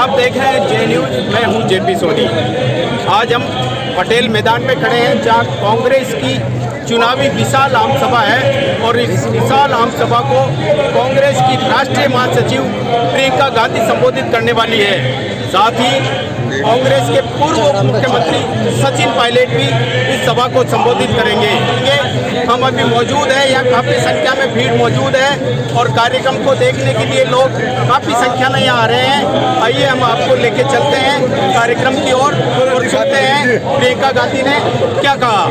आप देख रहे हैं जे न्यूज, मैं हूं जेपी सोनी। आज हम पटेल मैदान में खड़े हैं जहां कांग्रेस की चुनावी विशाल आम सभा है और इस विशाल आम सभा को कांग्रेस की राष्ट्रीय महासचिव प्रियंका गांधी संबोधित करने वाली है। साथ ही कांग्रेस के पूर्व उप मुख्यमंत्री सचिन पायलट भी इस सभा को संबोधित करेंगे। हम अभी मौजूद हैं, यहाँ काफ़ी संख्या में भीड़ मौजूद है और कार्यक्रम को देखने के लिए लोग काफ़ी संख्या में यहाँ आ रहे हैं। आइए हम आपको लेके चलते हैं कार्यक्रम की ओर और सुनते हैं प्रियंका गांधी ने क्या कहा।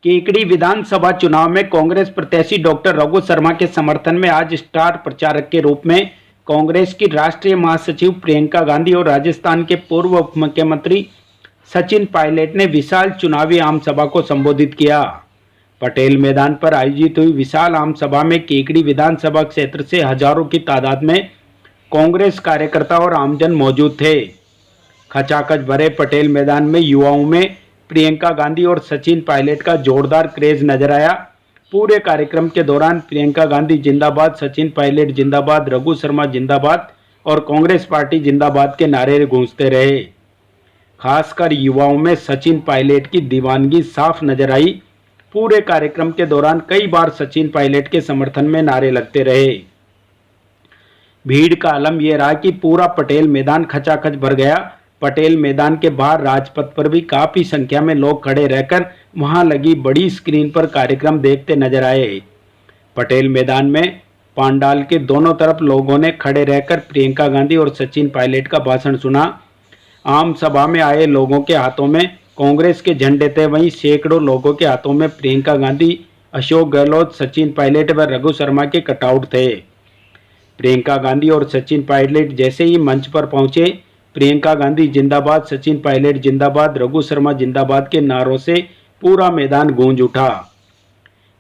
केकड़ी विधानसभा चुनाव में कांग्रेस प्रत्याशी डॉक्टर रघु शर्मा के समर्थन में आज स्टार प्रचारक के रूप में कांग्रेस की राष्ट्रीय महासचिव प्रियंका गांधी और राजस्थान के पूर्व उप मुख्यमंत्री सचिन पायलट ने विशाल चुनावी आम सभा को संबोधित किया। पटेल मैदान पर आयोजित हुई विशाल आम सभा में केकड़ी विधानसभा क्षेत्र से हजारों की तादाद में कांग्रेस कार्यकर्ता और आमजन मौजूद थे। खचाखच भरे पटेल मैदान में युवाओं में प्रियंका गांधी और सचिन पायलट का जोरदार क्रेज नजर आया। पूरे कार्यक्रम के दौरान प्रियंका गांधी जिंदाबाद, सचिन पायलट जिंदाबाद, रघु शर्मा जिंदाबाद और कांग्रेस पार्टी जिंदाबाद के नारे गूंजते रहे। खासकर युवाओं में सचिन पायलट की दीवानगी साफ नजर आई। पूरे कार्यक्रम के दौरान कई बार सचिन पायलट के समर्थन में नारे लगते रहे। भीड़ का आलम यह रहा कि पूरा पटेल मैदान खचाखच भर गया। पटेल मैदान के बाहर राजपथ पर भी काफी संख्या में लोग खड़े रहकर वहां लगी बड़ी स्क्रीन पर कार्यक्रम देखते नजर आए। पटेल मैदान में पांडाल के दोनों तरफ लोगों ने खड़े रहकर प्रियंका गांधी और सचिन पायलट का भाषण सुना। आम सभा में आए लोगों के हाथों में कांग्रेस के झंडे थे, वहीं सैकड़ों लोगों के हाथों में प्रियंका गांधी, अशोक गहलोत, सचिन पायलट व रघु शर्मा के कटआउट थे। प्रियंका गांधी और सचिन पायलट जैसे ही मंच पर पहुंचे, प्रियंका गांधी जिंदाबाद, सचिन पायलट जिंदाबाद, रघु शर्मा जिंदाबाद के नारों से पूरा मैदान गूंज उठा।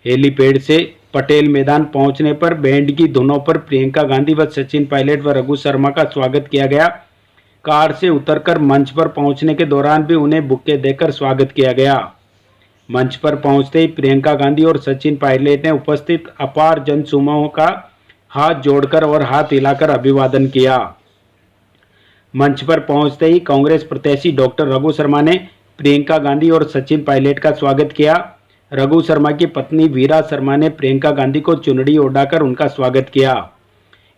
हेलीपैड से पटेल मैदान पहुंचने पर बैंड की धुनों पर प्रियंका गांधी व सचिन पायलट व रघु शर्मा का स्वागत किया गया। कार से उतरकर मंच पर पहुंचने के दौरान भी उन्हें बुक्के देकर स्वागत किया गया। मंच पर पहुंचते ही प्रियंका गांधी और सचिन पायलट ने उपस्थित अपार जनसमूह का हाथ जोड़कर और हाथ हिलाकर अभिवादन किया। मंच पर पहुंचते ही कांग्रेस प्रत्याशी डॉक्टर रघु शर्मा ने प्रियंका गांधी और सचिन पायलट का स्वागत किया। रघु शर्मा की पत्नी वीरा शर्मा ने प्रियंका गांधी को चुनरी ओढ़ाकर उनका स्वागत किया।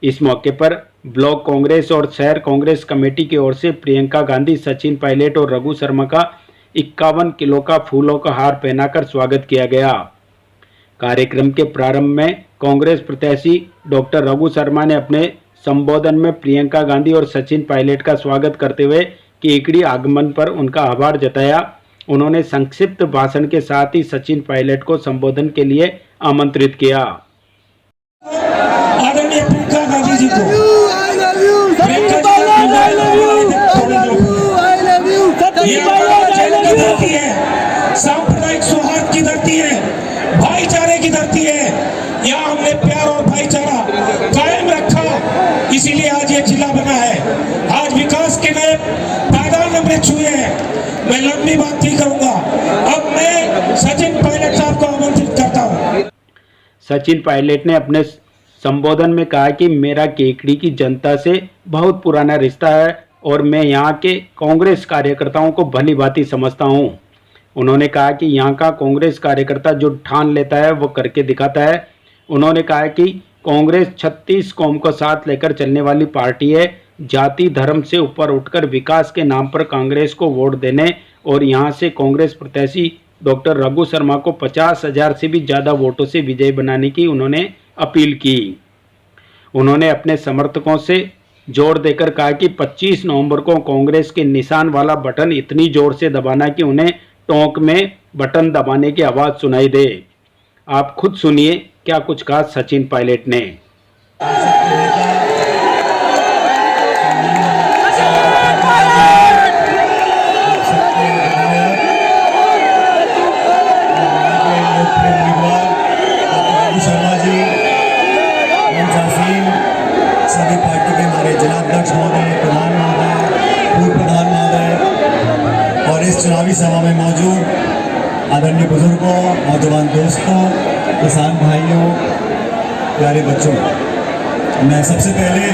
इस मौके पर ब्लॉक कांग्रेस और शहर कांग्रेस कमेटी की ओर से प्रियंका गांधी, सचिन पायलट और रघु शर्मा का 51 किलो का फूलों का हार पहनाकर स्वागत किया गया। कार्यक्रम के प्रारंभ में कांग्रेस प्रत्याशी डॉक्टर रघु शर्मा ने अपने संबोधन में प्रियंका गांधी और सचिन पायलट का स्वागत करते हुए केकड़ी आगमन पर उनका आभार जताया। उन्होंने संक्षिप्त भाषण के साथ ही सचिन पायलट को संबोधन के लिए आमंत्रित किया। आदरणीय प्रियंका गांधी जी को सांप्रदायिक सौहार्द की धरती है, भाईचारे की धरती है। यहाँ हमने प्यार और भाईचारा कायम रखा, इसीलिए आज ये जिला बना है। आज विकास के नए पायदान हमने छुए हैं। मैं लंबी बात नहीं करूंगा, अब मैं सचिन पायलट साहब को आमंत्रित करता हूँ। सचिन पायलट ने अपने संबोधन में कहा कि मेरा केकड़ी की जनता से बहुत पुराना रिश्ता है और मैं यहाँ के कांग्रेस कार्यकर्ताओं को भली भांति समझता हूँ। उन्होंने कहा कि यहाँ का कांग्रेस कार्यकर्ता जो ठान लेता है वो करके दिखाता है। उन्होंने कहा कि कांग्रेस 36 कौम को साथ लेकर चलने वाली पार्टी है। जाति धर्म से ऊपर उठकर विकास के नाम पर कांग्रेस को वोट देने और यहाँ से कांग्रेस प्रत्याशी डॉक्टर रघु शर्मा को 50,000 से भी ज़्यादा वोटों से विजयी बनाने की उन्होंने अपील की। उन्होंने अपने समर्थकों से जोर देकर कहा कि 25 नवंबर को कांग्रेस के निशान वाला बटन इतनी जोर से दबाना कि उन्हें टोंक में बटन दबाने की आवाज़ सुनाई दे। आप खुद सुनिए क्या कुछ कहा सचिन पायलट ने। सभी पार्टी के हमारे जिलाध्यक्ष महोदय, प्रधान महोदय, पूर्व प्रधान महोदय और इस चुनावी सभा में मौजूद आदरणीय बुजुर्गों, नौजवान दोस्तों, किसान भाइयों, प्यारे बच्चों, मैं सबसे पहले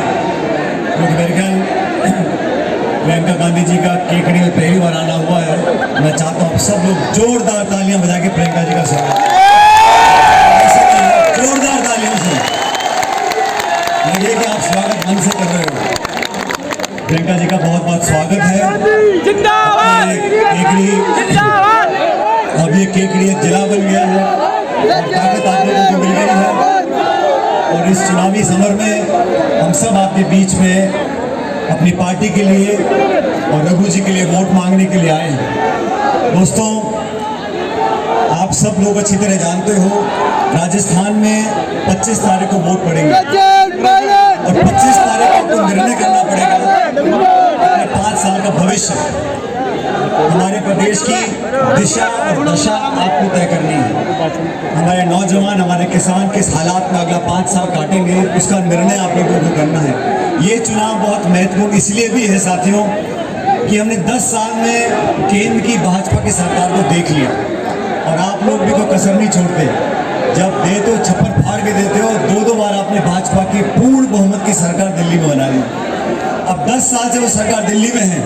क्योंकि मेरे ख्याल प्रियंका गांधी जी का केकड़ी में पहली बार आना हुआ है। मैं चाहता हूँ आप सब लोग जोरदार तालियां बजा के प्रियंका जी का स्वागत, जोरदार तालियों से। लगे कि आप स्वागत मन से कर रहे हो। प्रियंका जी का बहुत बहुत स्वागत है। जिंदाबाद केकड़ी जिंदाबाद। अब ये केकड़ी एक जिला बन गया है और ताकत आप लोगों को मिल गई है। और इस चुनावी समर में हम सब आपके बीच में अपनी पार्टी के लिए और रघु जी के लिए वोट मांगने के लिए आए हैं। दोस्तों, आप सब लोग अच्छी तरह जानते हो राजस्थान में 25 तारीख को वोट पड़ेंगे और 25 तारीख को आपको निर्णय करना पड़ेगा अपने 5 साल का भविष्य, हमारे प्रदेश की दिशा और दशा आपको तय करनी है। हमारे नौजवान, हमारे किसान किस हालात में अगला 5 साल काटेंगे, उसका निर्णय आप लोगों को करना है। ये चुनाव बहुत महत्वपूर्ण इसलिए भी है साथियों कि हमने 10 साल में केंद्र की भाजपा की सरकार को देख लिया और आप लोग भी कोई कसर नहीं छोड़ते। जब दे तो छप्पर फाड़ के देते हो। 2 बार आपने भाजपा की पूर्ण बहुमत की सरकार दिल्ली में बना ली। अब 10 साल से वो सरकार दिल्ली में है,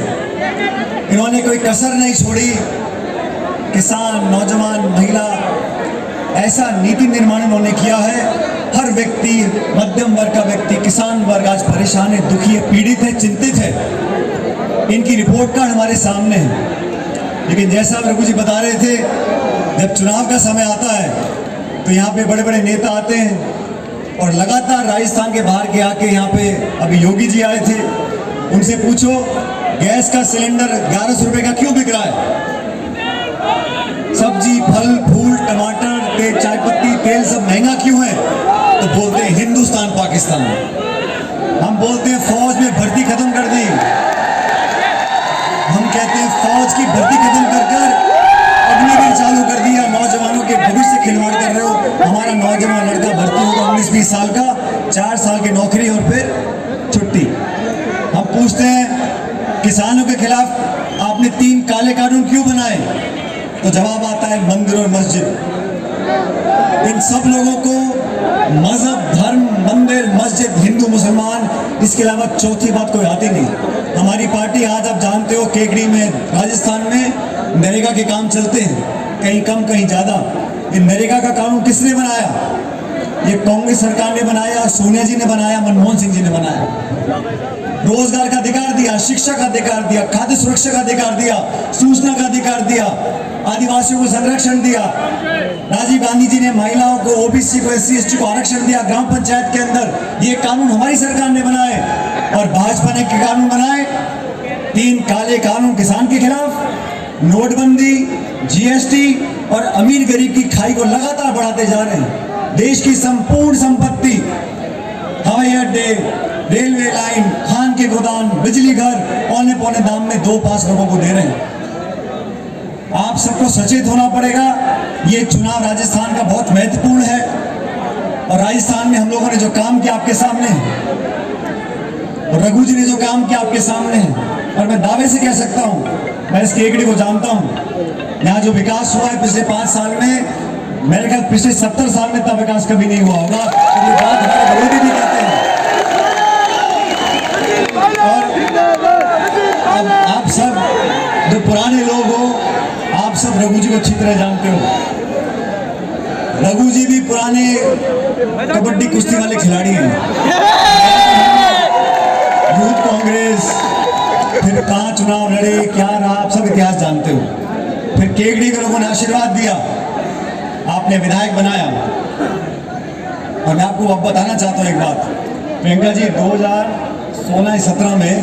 इन्होंने कोई कसर नहीं छोड़ी। किसान, नौजवान, महिला, ऐसा नीति निर्माण इन्होंने किया है। हर व्यक्ति, मध्यम वर्ग का व्यक्ति, किसान वर्ग आज परेशान है, दुखी है, पीड़ित है, चिंतित है। इनकी रिपोर्ट कार्ड हमारे सामने है। लेकिन जैसा रघु जी बता रहे थे, जब चुनाव का समय आता है तो यहाँ पे बड़े बड़े नेता आते हैं और लगातार राजस्थान के बाहर के आके यहाँ पे, अभी योगी जी आए थे, उनसे पूछो गैस का सिलेंडर 1100 रुपए का क्यों बिक रहा है? सब्जी, फल, फूल, टमाटर, तेल, चाय पत्ती, तेल सब महंगा क्यों है? तो बोलते हैं हिंदुस्तान पाकिस्तान। हम बोलते हैं फौज में भर्ती खत्म कर दी। हम कहते हैं फौज की भर्ती खत्म कर अग्निवीर चालू कर दिया। नौजवानों के भविष्य खिलवाड़ कर रहे हो। हमारा नौजवान लड़का भर्ती होगा 19-20 साल का, 4 साल की नौकरी और फिर छुट्टी। हम पूछते हैं किसानों के खिलाफ आपने 3 काले कानून क्यों बनाए? तो जवाब आता है मंदिर और मस्जिद। इन सब लोगों को मजहब, धर्म, मंदिर, मस्जिद, हिंदू, मुसलमान, इसके अलावा चौथी बात कोई आती नहीं। हमारी पार्टी, आज आप जानते हो, केकड़ी में, राजस्थान में नरेगा के काम चलते हैं, कहीं कम कहीं ज्यादा। ये नरेगा का कानून किसने बनाया? ये कांग्रेस सरकार ने बनाया, सोनिया जी ने बनाया, मनमोहन सिंह जी ने बनाया। रोजगार का अधिकार दिया, शिक्षा का अधिकार दिया, खाद्य सुरक्षा का अधिकार दिया, सूचना का अधिकार दिया, आदिवासियों को संरक्षण दिया। राजीव गांधी जी ने महिलाओं को, ओबीसी को, SC ST को आरक्षण दिया ग्राम पंचायत के अंदर। ये कानून हमारी सरकार ने बनाए। और भाजपा ने कानून बनाए 3 काले कानून किसान के खिलाफ, नोटबंदी, GST और अमीर गरीब की खाई को लगातार बढ़ाते जा रहे हैं। देश की संपूर्ण संपत्ति, हवाई अड्डे, रेलवे लाइन, खान के गोदाम, बिजली घर औने पौने दाम में 2-5 लोगों को दे रहे हैं। आप सबको सचेत होना पड़ेगा। ये चुनाव राजस्थान का बहुत महत्वपूर्ण है और राजस्थान में हम लोगों ने जो काम किया आपके सामने है और रघु जी ने जो काम किया आपके सामने है। और मैं दावे से कह सकता हूँ, मैं इस केकड़ी को जानता हूँ, यहाँ जो विकास हुआ है पिछले 5 साल में, मेरे ख्याल पिछले 70 साल में इतना विकास कभी नहीं हुआ होगा। और ये बात हमारे विरोधी भी कहते हैं। और अब आप सब जो पुराने लोग हो, आप सब रघु जी को अच्छी तरह जानते हो। रघु जी भी पुराने कबड्डी कुश्ती वाले खिलाड़ी हैं। यूथ कांग्रेस, फिर कहाँ चुनाव लड़े, क्या रहा, आप सब इतिहास जानते हो। फिर केकड़ी के लोगों ने आशीर्वाद दिया, आपने विधायक बनाया। और मैं आपको अब बताना चाहता हूँ एक बात, प्रियंका जी, 2016-17 में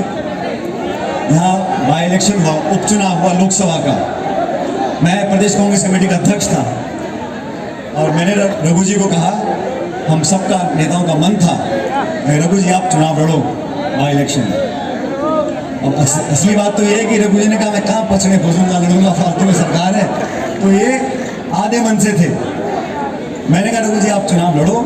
यहाँ बाई इलेक्शन हुआ, उपचुनाव हुआ लोकसभा का। मैं प्रदेश कांग्रेस कमेटी का अध्यक्ष था और मैंने रघु जी को कहा, हम सबका नेताओं का मन था, रघु जी आप चुनाव लड़ो बाई इलेक्शन। अब असली बात तो ये है कि रघु जी ने कहा मैं कहाँ पछड़े फंसूंगा, लड़ूंगा, फालतू में सरकार है। तो ये आधे मन से थे। मैंने कहा रघु जी आप चुनाव लड़ो,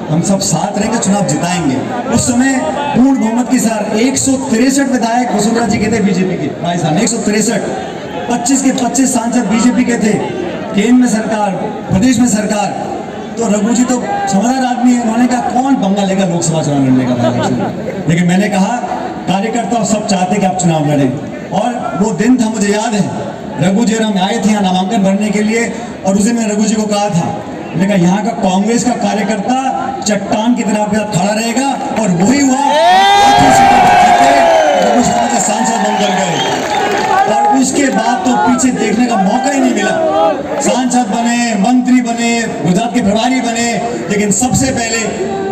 हम सब साथ रहेंगे, चुनाव जिताएंगे। उस समय पूर्ण बहुमत की सार 163 विधायक वसुंधरा जी के थे बीजेपी के, राजस्थान 163, 25 के 25 सांसद बीजेपी के थे, केंद्र में सरकार, प्रदेश में सरकार। तो रघु जी तो समझदार आदमी है, उन्होंने कहा कौन पंगा लेगा लोकसभा चुनाव लड़ने का। लेकिन मैंने कहा कार्यकर्ता और सब चाहते कि आप चुनाव लड़ें। और वो दिन था, मुझे याद है, रघु जी और हम आए थे यहाँ नामांकन भरने के लिए, और उस दिन मैंने रघु जी को कहा था, मैंने कहा यहाँ का कांग्रेस का कार्यकर्ता चट्टान की तरह आपके साथ खड़ा रहेगा, और वही हुआ। रघु शर्मा जी सांसद बनकर गए, और उसके बाद तो पीछे देखने का मौका ही नहीं मिला। सांसद बने, मंत्री बने, गुजरात के प्रभारी बने, लेकिन सबसे पहले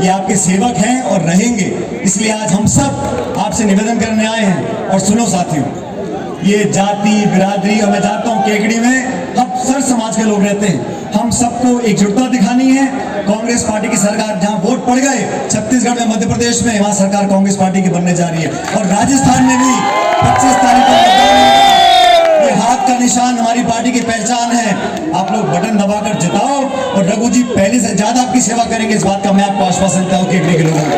ये आपके सेवक हैं और रहेंगे। इसलिए आज हम सब आपसे निवेदन करने आए हैं। और सुनो साथियों, ये जाति बिरादरी, और मैं जानता हूँ केकड़ी में हम सर समाज के लोग रहते हैं, हम सबको एकजुटता दिखानी है। कांग्रेस पार्टी की सरकार जहां वोट पड़ गए, छत्तीसगढ़ में, मध्य प्रदेश में, वहां सरकार कांग्रेस पार्टी की बनने जा रही है। और राजस्थान में भी 25 तारीख को मतदान होगा। ये हाथ का निशान हमारी पार्टी की पहचान है। आप लोग बटन दबाकर जिताओ, और रघु जी पहले से ज्यादा आपकी सेवा करेंगे, इस बात का मैं आपको आश्वासन देता हूँ केकड़ी के लोगों को।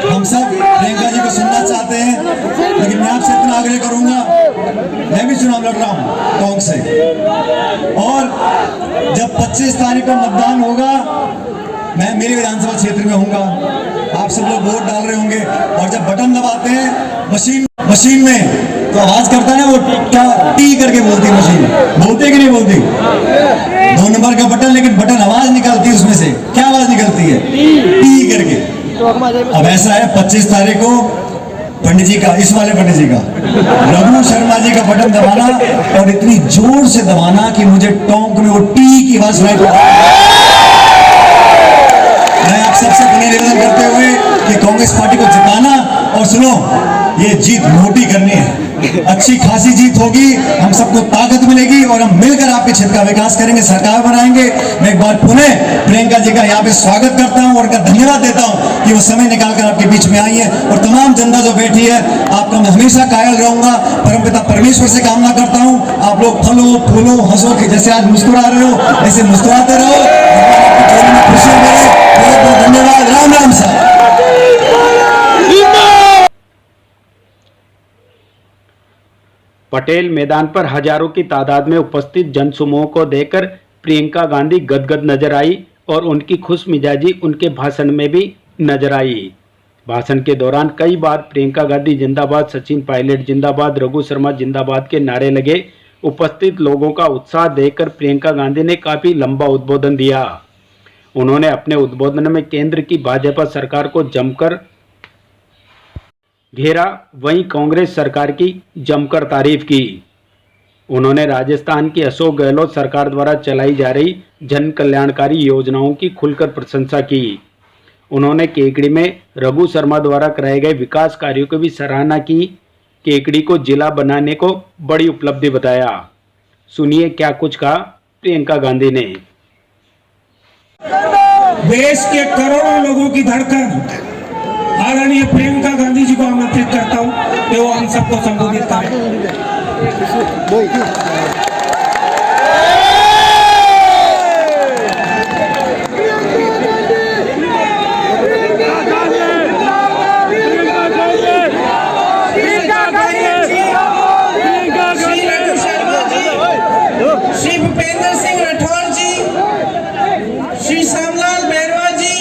हम सब प्रियंका जी को सुनना चाहते हैं, लेकिन मैं आपसे इतना आग्रह करूंगा, मैं भी चुनाव लड़ रहा हूं कांग्रेस से, और जब 25 तारीख को मतदान होगा, मैं मेरे विधानसभा क्षेत्र में होऊंगा, आप सब लोग वोट डाल रहे होंगे, और जब बटन दबाते हैं मशीन में तो आवाज करता है, वो क्या टी करके बोलती है मशीन, बोलते कि नहीं बोलती? 2 नंबर का बटन, लेकिन बटन आवाज निकलती है उसमें से, क्या आवाज निकलती है? टी करके। अब ऐसा है, 25 तारीख को पंडित जी का, इस वाले पंडित जी का, रघु शर्मा जी का बटन दबाना, और इतनी जोर से दबाना कि मुझे टोंक में वो टी की आवाज सुनाई पड़े। मैं आप सबसे निवेदन करते हुए कि कांग्रेस पार्टी को जिताना, और सुनो, ये जीत मोटी करनी है, अच्छी खासी जीत होगी, हम सबको ताकत मिलेगी, और हम मिलकर आपके क्षेत्र का विकास करेंगे, सरकार बनाएंगे। मैं एक बार पुनः प्रियंका जी का यहाँ पे स्वागत करता हूँ, और उनका धन्यवाद देता हूँ कि वो समय निकालकर आपके बीच में आई है। और तमाम जनता जो बैठी है, आपका मैं हमेशा कायल रहूंगा। परमपिता परमेश्वर से कामना करता हूँ, आप लोग फलो फूलो हंसो, कि जैसे आज मुस्कुरा रहे हो ऐसे मुस्कुराते रहो, आपकी जोड़ी में खुशियां मिले। बहुत बहुत धन्यवाद। राम राम साहब। पटेल मैदान पर हजारों की तादाद में उपस्थित जनसमूह को देखकर प्रियंका गांधी गदगद नजर आई, और उनकी खुश मिजाजी उनके भाषण में भी नजर आई। भाषण के दौरान कई बार प्रियंका गांधी जिंदाबाद, सचिन पायलट जिंदाबाद, रघु शर्मा जिंदाबाद के नारे लगे। उपस्थित लोगों का उत्साह देखकर प्रियंका गांधी ने काफी लंबा उद्बोधन दिया। उन्होंने अपने उद्बोधन में केंद्र की भाजपा सरकार को जमकर घेरा, वहीं कांग्रेस सरकार की जमकर तारीफ की। उन्होंने राजस्थान की अशोक गहलोत सरकार द्वारा चलाई जा रही जन कल्याणकारी योजनाओं की खुलकर प्रशंसा की। उन्होंने केकड़ी में रघु शर्मा द्वारा कराए गए विकास कार्यों की भी सराहना की। केकड़ी को जिला बनाने को बड़ी उपलब्धि बताया। सुनिए क्या कुछ कहा प्रियंका गांधी ने। देश के करोड़ों लोगों की धड़कन आदरणीय प्रियंका गांधी जी को आमंत्रित करता हूं कि वो हम सबको संबोधित करें। श्री भूपेंद्र सिंह राठौर जी, श्री श्यामलाल बैरवा जी,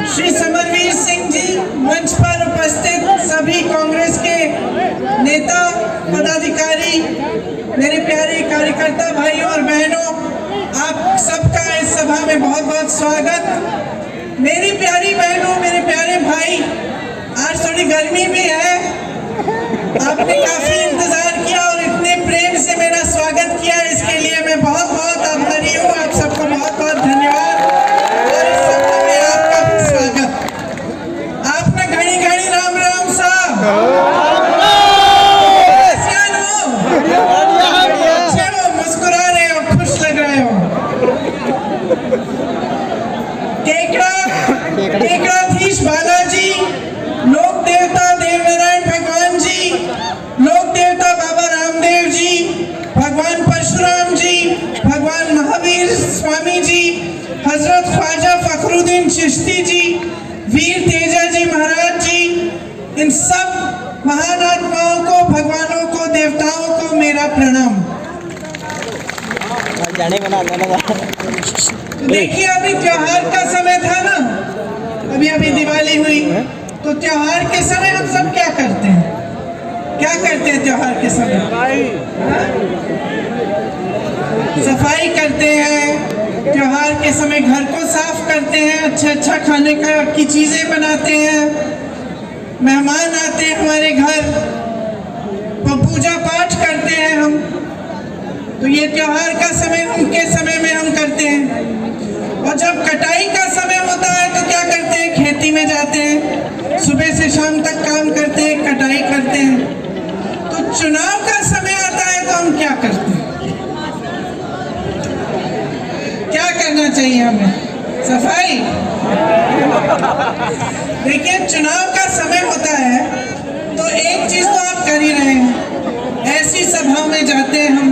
श्री समरवीर सिंह जी, मंच पर उपस्थित सभी कांग्रेस के नेता पदाधिकारी, मेरे प्यारे कार्यकर्ता भाइयों और बहनों, आप सबका इस सभा में बहुत बहुत स्वागत। मेरी प्यारी बहनों, मेरे प्यारे भाई, आज थोड़ी गर्मी भी है, आपने काफी इंतजार किया और इतने प्रेम से मेरा स्वागत किया, इसके लिए मैं बहुत बहुत आभारी हूँ। आप सबको बहुत बहुत धन्यवाद और इस सभा में आपका भी स्वागत। आपने घड़ी घड़ी राम राम साहब, अच्छे हो, मुस्कुरा रहे हो, खुश लग रहे हो। केकड़ाधीश बालाजी, लोक देवता देवनारायण भगवान जी, लोक देवता बाबा रामदेव जी, भगवान परशुराम जी, भगवान महावीर स्वामी जी, हजरत ख्वाजा फखरुद्दीन चिश्ती जी, वीर तेजा जी महाराज जी, इन सब महान आत्माओं को, भगवानों को, देवताओं को मेरा प्रणाम। देखिए, अभी त्योहार का समय था ना, अभी अभी दिवाली हुई, तो त्योहार के समय हम सब क्या करते हैं? क्या करते हैं त्योहार के समय? सफाई करते हैं, त्योहार के समय घर को साफ करते हैं, अच्छा खाने की चीजें बनाते हैं, मेहमान आते हैं हमारे घर, पूजा पाठ करते हैं हम। तो ये त्योहार का समय उनके समय में हम करते हैं। और जब कटाई का समय होता है तो क्या करते हैं? खेती में जाते हैं, सुबह से शाम तक काम करते हैं, कटाई करते हैं। तो चुनाव का समय आता है तो हम क्या करते हैं? क्या करना चाहिए हमें? सफाई। देखिए, चुनाव का समय होता है तो एक चीज तो आप कर ही रहे हैं, ऐसी सभा में जाते हैं हम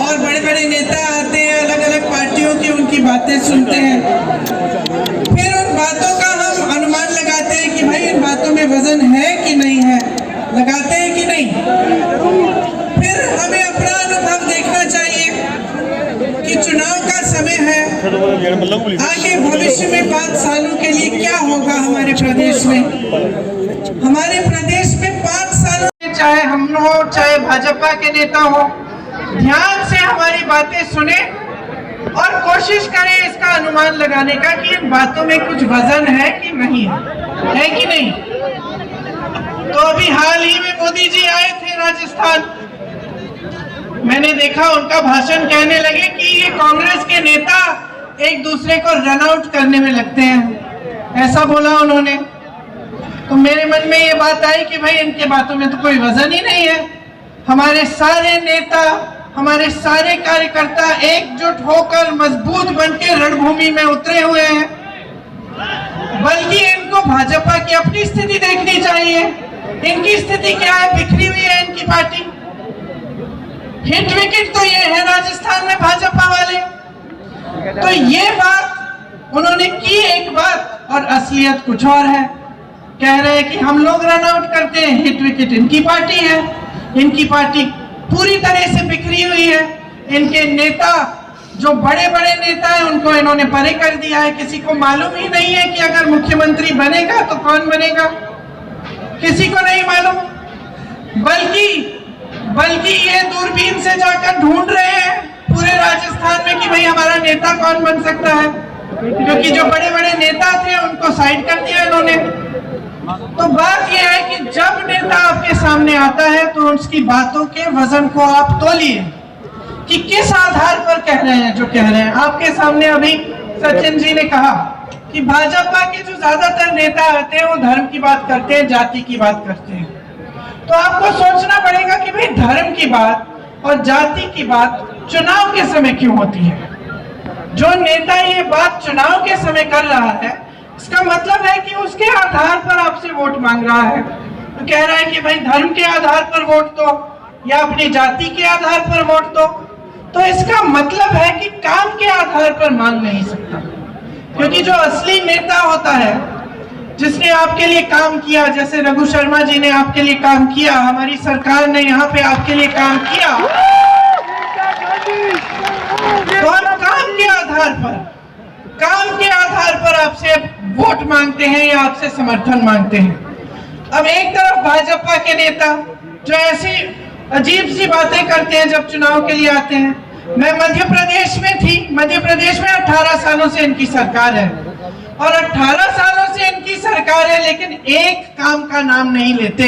और बड़े बड़े नेता आते हैं, अलग अलग पार्टियों की उनकी बातें सुनते हैं, फिर उन बातों का हम अनुमान लगाते हैं कि भाई इन बातों में वजन है कि नहीं है, लगाते हैं कि नहीं। फिर हमें अपना अनुभव देखना चाहिए कि चुनाव का समय है, आगे भविष्य में 5 सालों के लिए क्या होगा हमारे प्रदेश में। हमारे प्रदेश में 5 सालों में, चाहे हम हो चाहे भाजपा के नेता हो, ध्यान से हमारी बातें सुने और कोशिश करें इसका अनुमान लगाने का कि इन बातों में कुछ वजन है कि नहीं है कि नहीं। तो अभी हाल ही में मोदी जी आए थे राजस्थान, मैंने देखा उनका भाषण, कहने लगे कि ये कांग्रेस के नेता एक दूसरे को रन आउट करने में लगते हैं, ऐसा बोला उन्होंने। तो मेरे मन में ये बात आई कि भाई इनके बातों में तो कोई वजन ही नहीं है। हमारे सारे नेता, हमारे सारे कार्यकर्ता एकजुट होकर मजबूत बनकर रणभूमि में उतरे हुए हैं। बल्कि इनको भाजपा की अपनी स्थिति देखनी चाहिए। इनकी स्थिति क्या है? बिखरी हुई है इनकी पार्टी। हिट विकेट तो ये है राजस्थान में भाजपा वाले। तो ये बात उन्होंने की एक बात, और असलियत कुछ और है। कह रहे हैं कि हम लोग रन आउट करते हैं, हिट विकेट इनकी पार्टी है। इनकी पार्टी पूरी तरह से बिखरी हुई है। इनके नेता, जो बड़े बड़े नेता हैं, उनको इन्होंने परे कर दिया है। किसी को मालूम ही नहीं है कि अगर मुख्यमंत्री बनेगा तो कौन बनेगा, किसी को नहीं मालूम। बल्कि ये दूरबीन से जाकर ढूंढ रहे हैं पूरे राजस्थान में कि भाई हमारा नेता कौन बन सकता है, क्योंकि जो बड़े बड़े नेता थे उनको साइड कर दिया इन्होंने। तो बात यह है कि जब नेता आपके सामने आता है तो उसकी बातों के वजन को आप तोलिए कि किस आधार पर कह रहे हैं जो कह रहे हैं। आपके सामने अभी सचिन जी ने कहा कि भाजपा के जो ज्यादातर नेता आते हैं वो धर्म की बात करते हैं, जाति की बात करते हैं। तो आपको सोचना पड़ेगा कि भाई धर्म की बात और जाति की बात चुनाव के समय क्यों होती है। जो नेता ये बात चुनाव के समय कर रहा है, इसका मतलब है कि उसके आधार पर आपसे वोट मांग रहा है। तो कह रहा है कि भाई धर्म के आधार पर वोट दो या अपनी जाति के आधार पर वोट दो। तो इसका मतलब है कि काम के आधार पर मांग नहीं सकता, क्योंकि जो असली नेता होता है, जिसने आपके लिए काम किया, जैसे रघु शर्मा जी ने आपके लिए काम किया, हमारी सरकार ने यहाँ पे आपके लिए काम किया, तो हम काम के आधार पर आपसे वोट मांगते हैं या आपसे समर्थन मांगते हैं। अब एक तरफ भाजपा के नेता जो ऐसी अजीब सी बातें करते हैं जब चुनाव के लिए आते हैं। मैं मध्य प्रदेश में थी, मध्य प्रदेश में 18 सालों से इनकी सरकार है, और 18 सालों से इनकी सरकार है, लेकिन एक काम का नाम नहीं लेते।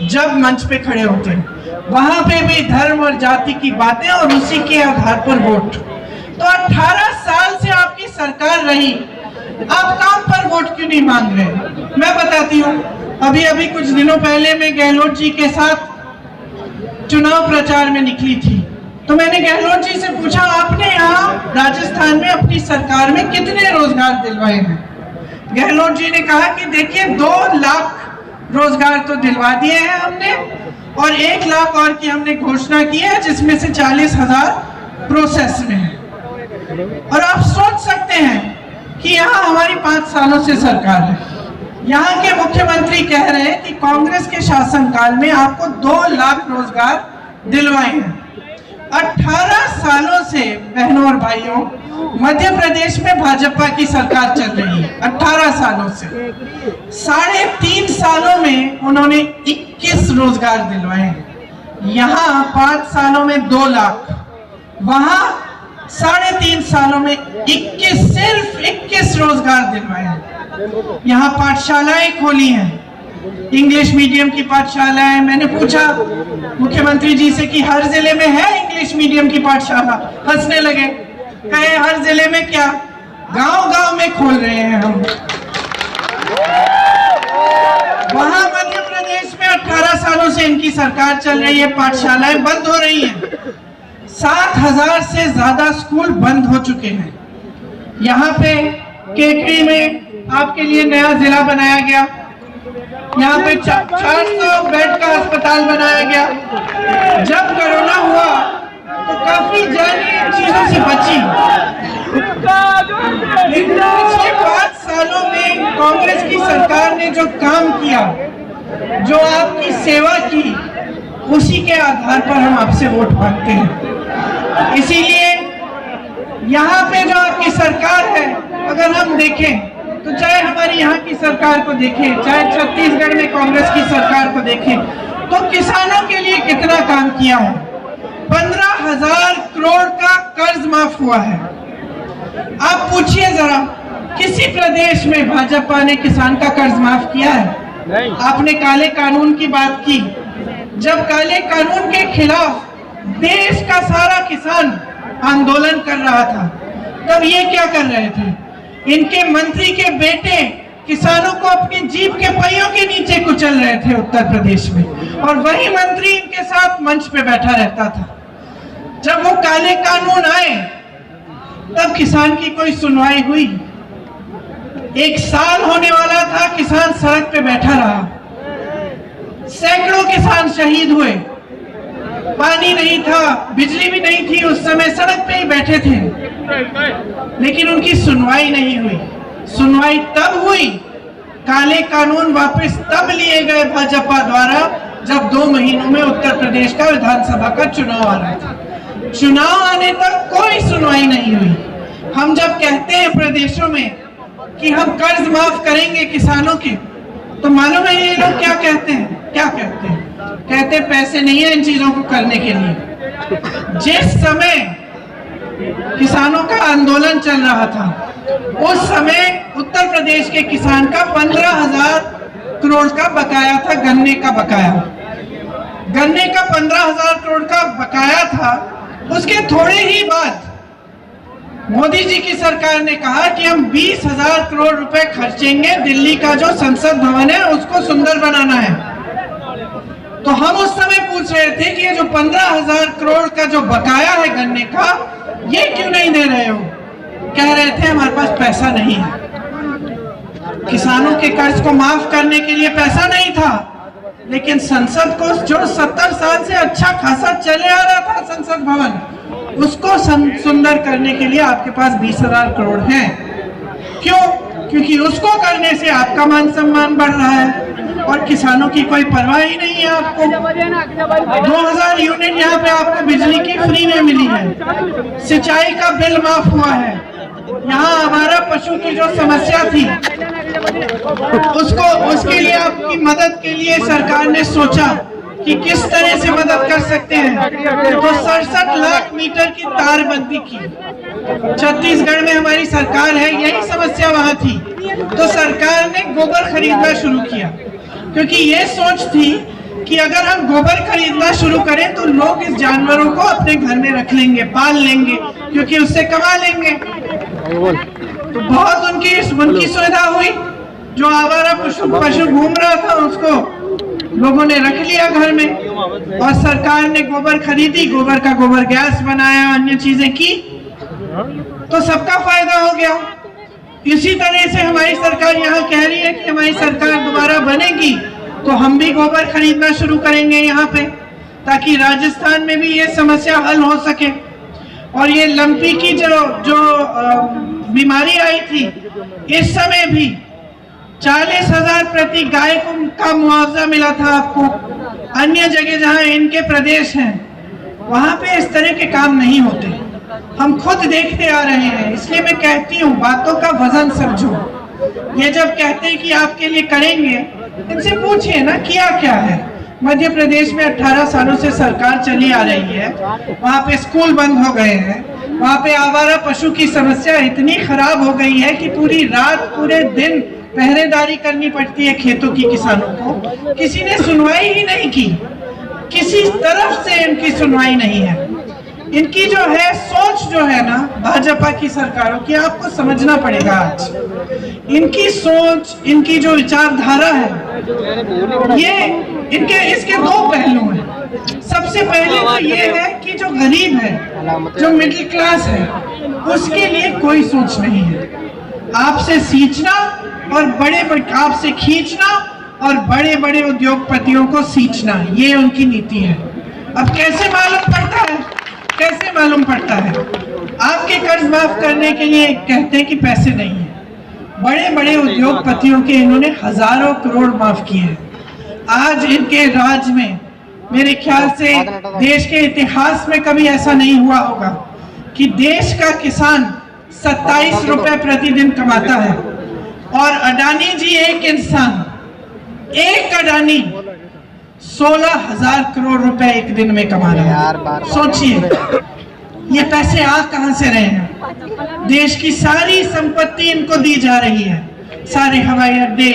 जब मंच पे खड़े होते हैं वहां पे भी धर्म और जाति की बातें और उसी के आधार पर वोट। तो 18 साल से आपकी सरकार रही, आप काम पर वोट क्यों नहीं मांग रहे? मैं बताती हूँ। अभी कुछ दिनों पहले मैं गहलोत जी के साथ चुनाव प्रचार में निकली थी, तो मैंने गहलोत जी से पूछा, आपने यहाँ राजस्थान में अपनी सरकार में कितने रोजगार दिलवाए हैं? गहलोत जी ने कहा कि देखिए 2 लाख रोजगार तो दिलवा दिए हैं हमने, और 1 लाख और की हमने घोषणा की है, जिसमें से 40,000 प्रोसेस में है। और आप सोच सकते हैं कि यहाँ हमारी 5 सालों से सरकार है, यहाँ के मुख्यमंत्री कह रहे हैं कि कांग्रेस के शासनकाल में आपको 2 लाख रोजगार दिलवाए हैं। 18 सालों से बहनों और भाइयों मध्य प्रदेश में भाजपा की सरकार चल रही है। 18 सालों से 3.5 सालों में उन्होंने 21 रोजगार दिलवाए हैं। यहाँ 5 सालों में 2 लाख, वहां 3.5 सालों में 21, सिर्फ 21 रोजगार दिलवाए हैं। यहाँ पाठशालाएं खोली हैं, इंग्लिश मीडियम की पाठशालाएं। मैंने पूछा मुख्यमंत्री जी से कि हर जिले में है इंग्लिश मीडियम की पाठशाला? हंसने लगे, कहे हर जिले में क्या, गांव-गांव में खोल रहे हैं हम। वहां मध्य प्रदेश में 18 सालों से इनकी सरकार चल रही है, पाठशालाएं बंद हो रही हैं। 7,000 से ज्यादा स्कूल बंद हो चुके हैं। यहाँ पे केकड़ी में आपके लिए नया जिला बनाया गया, यहाँ पे 400 बेड का अस्पताल बनाया गया। जब कोरोना हुआ तो काफी जान इन चीजों से बची। पिछले 5 सालों में कांग्रेस की सरकार ने जो काम किया, जो आपकी सेवा की, उसी के आधार पर हम आपसे वोट मांगते हैं। इसीलिए यहाँ पे जो आपकी सरकार है, अगर हम देखें तो चाहे हमारी यहाँ की सरकार को देखें, चाहे छत्तीसगढ़ में कांग्रेस की सरकार को देखें, तो किसानों के लिए कितना काम किया है। 15,000 करोड़ का कर्ज माफ हुआ है। आप पूछिए जरा, किसी प्रदेश में भाजपा ने किसान का कर्ज माफ किया है? आपने काले कानून की बात की। जब काले कानून के खिलाफ देश का सारा किसान आंदोलन कर रहा था, तब ये क्या कर रहे थे? इनके मंत्री के बेटे किसानों को अपनी जीप के पहियों के नीचे कुचल रहे थे उत्तर प्रदेश में, और वही मंत्री इनके साथ मंच पे बैठा रहता था। जब वो काले कानून आए, तब किसान की कोई सुनवाई हुई? 1 साल होने वाला था, किसान सड़क पे बैठा रहा। सैकड़ों किसान शहीद हुए। पानी नहीं था, बिजली भी नहीं थी, उस समय सड़क पे ही बैठे थे, लेकिन उनकी सुनवाई नहीं हुई। सुनवाई तब हुई, काले कानून वापस तब लिए गए भाजपा द्वारा, जब 2 महीनों में उत्तर प्रदेश का विधानसभा का चुनाव आ रहा था। चुनाव आने तक कोई सुनवाई नहीं हुई। हम जब कहते हैं प्रदेशों में कि हम कर्ज माफ करेंगे किसानों के, तो मालूम है ये लोग क्या कहते हैं? क्या कहते हैं? कहते पैसे नहीं है इन चीजों को करने के लिए। जिस समय किसानों का आंदोलन चल रहा था, उस समय उत्तर प्रदेश के किसान का 15,000 करोड़ का बकाया था, गन्ने का बकाया। गन्ने का 15,000 करोड़ का बकाया था। उसके थोड़े ही बाद मोदी जी की सरकार ने कहा कि हम 20,000 करोड़ रुपए खर्चेंगे, दिल्ली का जो संसद भवन है उसको सुंदर बनाना है। तो हम उस समय पूछ रहे थे कि ये जो 15,000 करोड़ का जो बकाया है गन्ने का, ये क्यों नहीं दे रहे हो? कह रहे थे हमारे पास पैसा नहीं है। किसानों के कर्ज को माफ करने के लिए पैसा नहीं था, लेकिन संसद को, जो 70 साल से अच्छा खासा चले आ रहा था संसद भवन, उसको सुंदर करने के लिए आपके पास 20,000 करोड़ है। क्यों? क्योंकि उसको करने से आपका मान सम्मान बढ़ रहा है और किसानों की कोई परवाह ही नहीं है। आपको 2000 यूनिट यहाँ पे आपको बिजली की फ्री में मिली है, सिंचाई का बिल माफ हुआ है। यहाँ हमारा पशु की जो समस्या थी, उसके लिए आपकी मदद के लिए सरकार ने सोचा कि किस तरह से मदद कर सकते हैं, तो 67 लाख मीटर की तारबंदी की। छत्तीसगढ़ में हमारी सरकार है, यही समस्या वहां थी, तो सरकार ने गोबर खरीदना शुरू किया, क्योंकि ये सोच थी कि अगर हम गोबर खरीदना शुरू करें तो लोग इस जानवरों को अपने घर में रख लेंगे, पाल लेंगे, क्योंकि उससे कमा लेंगे। तो बहुत उनकी सुविधा हुई। जो आवारा पशु घूम रहा था उसको लोगों ने रख लिया घर में, और सरकार ने गोबर खरीदी, गोबर का गोबर गैस बनाया, अन्य चीजें की, तो सबका फायदा हो गया। इसी तरह से हमारी सरकार यहाँ कह रही है कि हमारी सरकार दोबारा बनेगी तो हम भी गोबर खरीदना शुरू करेंगे यहाँ पे, ताकि राजस्थान में भी ये समस्या हल हो सके। और ये लंपी की जो बीमारी आई थी, इस समय भी 40,000 प्रति गाय का मुआवजा मिला था आपको। अन्य जगह जहाँ इनके प्रदेश हैं वहाँ पे इस तरह के काम नहीं होते। हम खुद देखते आ रहे हैं, इसलिए मैं कहती हूँ बातों का वजन समझो। ये जब कहते हैं कि आपके लिए करेंगे, इनसे पूछिए ना किया क्या है। मध्य प्रदेश में 18 सालों से सरकार चली आ रही है, वहाँ पे स्कूल बंद हो गए हैं, वहाँ पे आवारा पशु की समस्या इतनी खराब हो गई है कि पूरी रात पूरे दिन पहरेदारी करनी पड़ती है खेतों की किसानों को। किसी ने सुनवाई ही नहीं की, किसी तरफ से इनकी सुनवाई नहीं है। इनकी जो है सोच जो है ना भाजपा की सरकारों की, आपको समझना पड़ेगा। आज इनकी सोच, इनकी जो विचारधारा है, ये इसके दो पहलू हैं। सबसे पहले तो ये है कि जो गरीब है, जो मिडिल क्लास है, उसके लिए कोई सोच नहीं है। आपसे सींचना और आपसे खींचना और बड़े बड़े उद्योगपतियों को सींचना, ये उनकी नीति है। अब कैसे मालूम पड़ता है? कैसे मालूम पड़ता है? आपके कर्ज माफ करने के लिए कहते हैं कि पैसे नहीं है। बड़े बड़े उद्योगपतियों के इन्होंने हजारों करोड़ माफ किए हैं। आज इनके राज में मेरे ख्याल से देश के इतिहास में कभी ऐसा नहीं हुआ होगा कि देश का किसान 27 रुपए प्रतिदिन कमाता है और अडानी जी एक इंसान, एक अडानी 16,000 करोड़ रुपए एक दिन में कमा रहा है। सोचिए ये पैसे आ कहां से रहे हैं? देश की सारी संपत्ति इनको दी जा रही है, सारे हवाई अड्डे,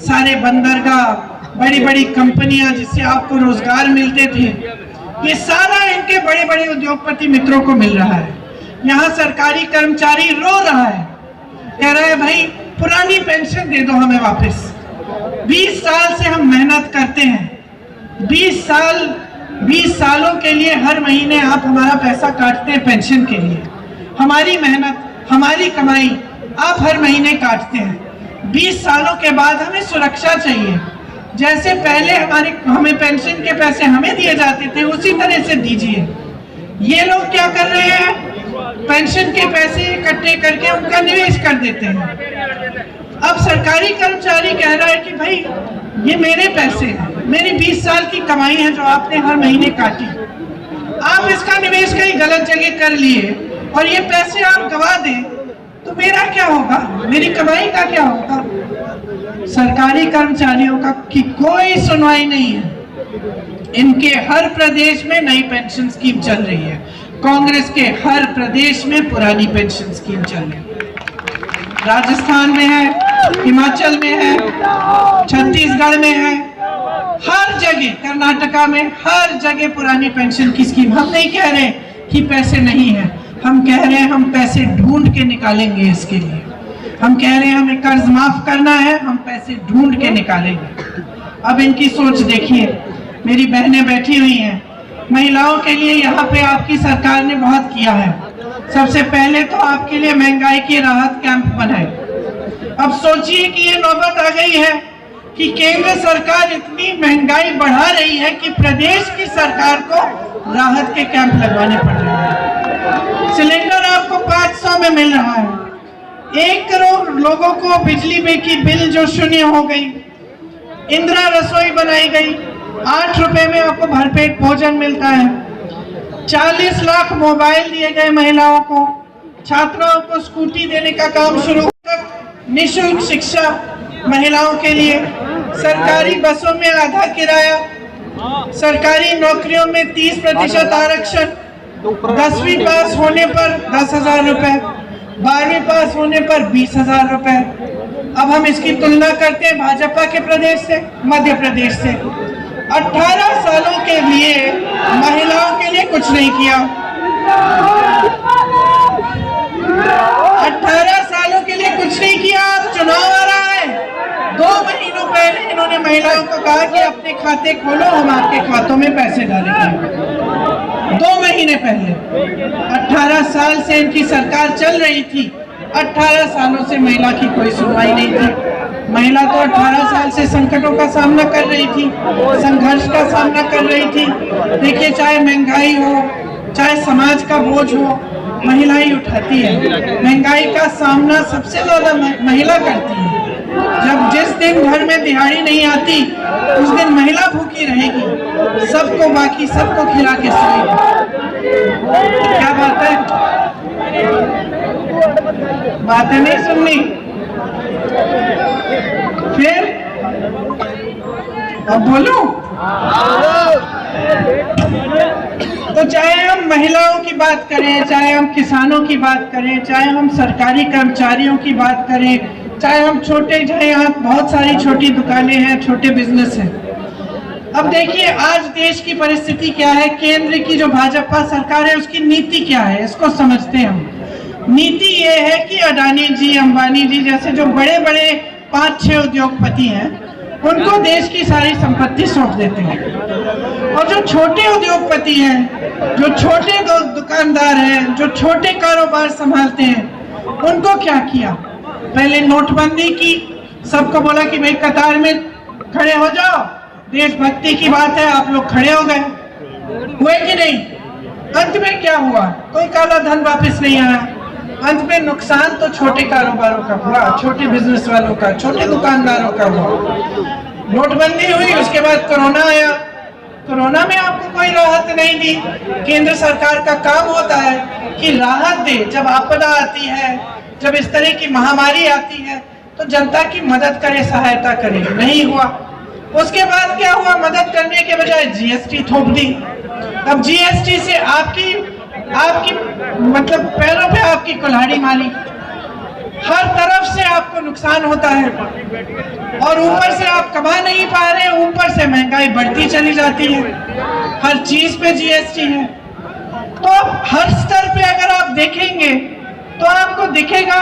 सारे बंदरगाह, बड़ी बड़ी कंपनियां जिससे आपको रोजगार मिलते थे, ये सारा इनके बड़े बड़े उद्योगपति मित्रों को मिल रहा है। यहाँ सरकारी कर्मचारी रो रहा है, कह रहा है भाई पुरानी पेंशन दे दो हमें वापस। 20 साल से हम मेहनत करते हैं, 20 सालों के लिए हर महीने आप हमारा पैसा काटते हैं पेंशन के लिए। हमारी मेहनत, हमारी कमाई आप हर महीने काटते हैं। 20 सालों के बाद हमें सुरक्षा चाहिए। जैसे पहले हमें पेंशन के पैसे हमें दिए जाते थे, उसी तरह से दीजिए। ये लोग क्या कर रहे हैं? पेंशन के पैसे इकट्ठे करके उनका निवेश कर देते हैं। अब सरकारी कर्मचारी कह रहा है कि भाई ये मेरे पैसे हैं, मेरी 20 साल की कमाई है जो आपने हर महीने काटी, आप इसका निवेश कहीं गलत जगह कर लिए और ये पैसे आप गवा दें तो मेरा क्या होगा? मेरी कमाई का क्या होगा? सरकारी कर्मचारियों का की कोई सुनवाई नहीं है। इनके हर प्रदेश में नई पेंशन स्कीम चल रही है, कांग्रेस के हर प्रदेश में पुरानी पेंशन स्कीम चल रही है। राजस्थान में है, हिमाचल में है, छत्तीसगढ़ में है, हर जगह, कर्नाटका में हर जगह पुरानी पेंशन की स्कीम। हम नहीं कह रहे कि पैसे नहीं है, हम कह रहे हैं हम पैसे ढूंढ के निकालेंगे। इसके लिए हम कह रहे हैं हमें कर्ज माफ करना है, हम पैसे ढूंढ के निकालेंगे। अब इनकी सोच देखिए, मेरी बहनें बैठी हुई हैं, महिलाओं के लिए यहाँ पे आपकी सरकार ने बहुत किया है। सबसे पहले तो आपके लिए महंगाई की राहत कैंप बनाए। अब सोचिए कि ये नौबत आ गई है कि केंद्र सरकार इतनी महंगाई बढ़ा रही है कि प्रदेश की सरकार को राहत के कैंप लगवाने पड़ रहे हैं। सिलेंडर आपको 500 में मिल रहा है। 1 करोड़ लोगों को बिजली की बिल जो शून्य हो गई, इंदिरा रसोई बनाई गई, 8 रुपए में आपको भरपेट भोजन मिलता है। 40 लाख मोबाइल दिए गए महिलाओं को, छात्राओं को स्कूटी देने का काम शुरू, निःशुल्क शिक्षा महिलाओं के लिए, सरकारी बसों में आधा किराया, सरकारी नौकरियों में 30% आरक्षण, 10वीं पास होने पर 10,000 रुपए, 12वीं पास होने पर 20,000 रुपए। अब हम इसकी तुलना करते हैं भाजपा के प्रदेश से, मध्य प्रदेश से। 18 सालों के लिए महिलाओं के लिए कुछ नहीं किया। 18 सालों के लिए कुछ नहीं किया। चुनाव आ रहा है, 2 महीनों पहले इन्होंने महिलाओं को कहा कि अपने खाते खोलो, हम आपके खातों में पैसे डालेंगे। 2 महीने पहले। 18 साल से इनकी सरकार चल रही थी, 18 सालों से महिला की कोई सुनवाई नहीं थी। महिला तो 18 साल से संकटों का सामना कर रही थी, संघर्ष का सामना कर रही थी। देखिए, चाहे महंगाई हो, चाहे समाज का बोझ हो, महिला ही उठाती है। महंगाई का सामना सबसे ज्यादा महिला करती है। जब जिस दिन घर में दिहाड़ी नहीं आती, उस दिन महिला भूखी रहेगी। सबको बाकी सबको खिला के सोएंगे। क्या बात है? बातें नहीं सुननी। फिर अब बोलूं? तो चाहे हम महिलाओं की बात करें, चाहे हम किसानों की बात करें, चाहे हम सरकारी कर्मचारियों की बात करें, चाहे हम छोटे, चाहे यहाँ बहुत सारी छोटी दुकानें हैं, छोटे बिजनेस हैं। अब देखिए आज देश की परिस्थिति क्या है, केंद्र की जो भाजपा सरकार है उसकी नीति क्या है, इसको समझते हैं हम। नीति ये है कि अडानी जी, अंबानी जी जैसे जो बड़े बड़े 5-6 उद्योगपति हैं उनको देश की सारी संपत्ति सौंप देते हैं, और जो छोटे उद्योगपति हैं, जो छोटे दुकानदार हैं, जो छोटे कारोबार संभालते हैं, उनको क्या किया? पहले नोटबंदी की, सबको बोला कि भाई कतार में खड़े हो जाओ, देशभक्ति की बात है, आप लोग खड़े हो गए, हुए कि नहीं? अंत में क्या हुआ? कोई काला धन वापस नहीं आया। अंत में नुकसान तो छोटे कारोबारों का हुआ, छोटे बिजनेस वालों का, छोटे दुकानदारों का हुआ। नोटबंदी हुई, उसके बाद कोरोना आया। कोरोना में आपको कोई राहत नहीं दी। केंद्र सरकार का काम होता है कि राहत दे, जब आपदा आती है, जब इस तरह की महामारी आती है तो जनता की मदद करे, सहायता करे। नहीं हुआ। उसके बाद क्या हुआ? मदद करने के बजाय जीएसटी थोप दी। अब जीएसटी से आपकी मतलब पैरों पे आपकी कुल्हाड़ी मारी, हर तरफ से आपको नुकसान होता है, और ऊपर से आप कमा नहीं पा रहे, ऊपर से महंगाई बढ़ती चली जाती है, हर चीज पे जीएसटी है। तो हर स्तर पे अगर आप देखेंगे तो आपको दिखेगा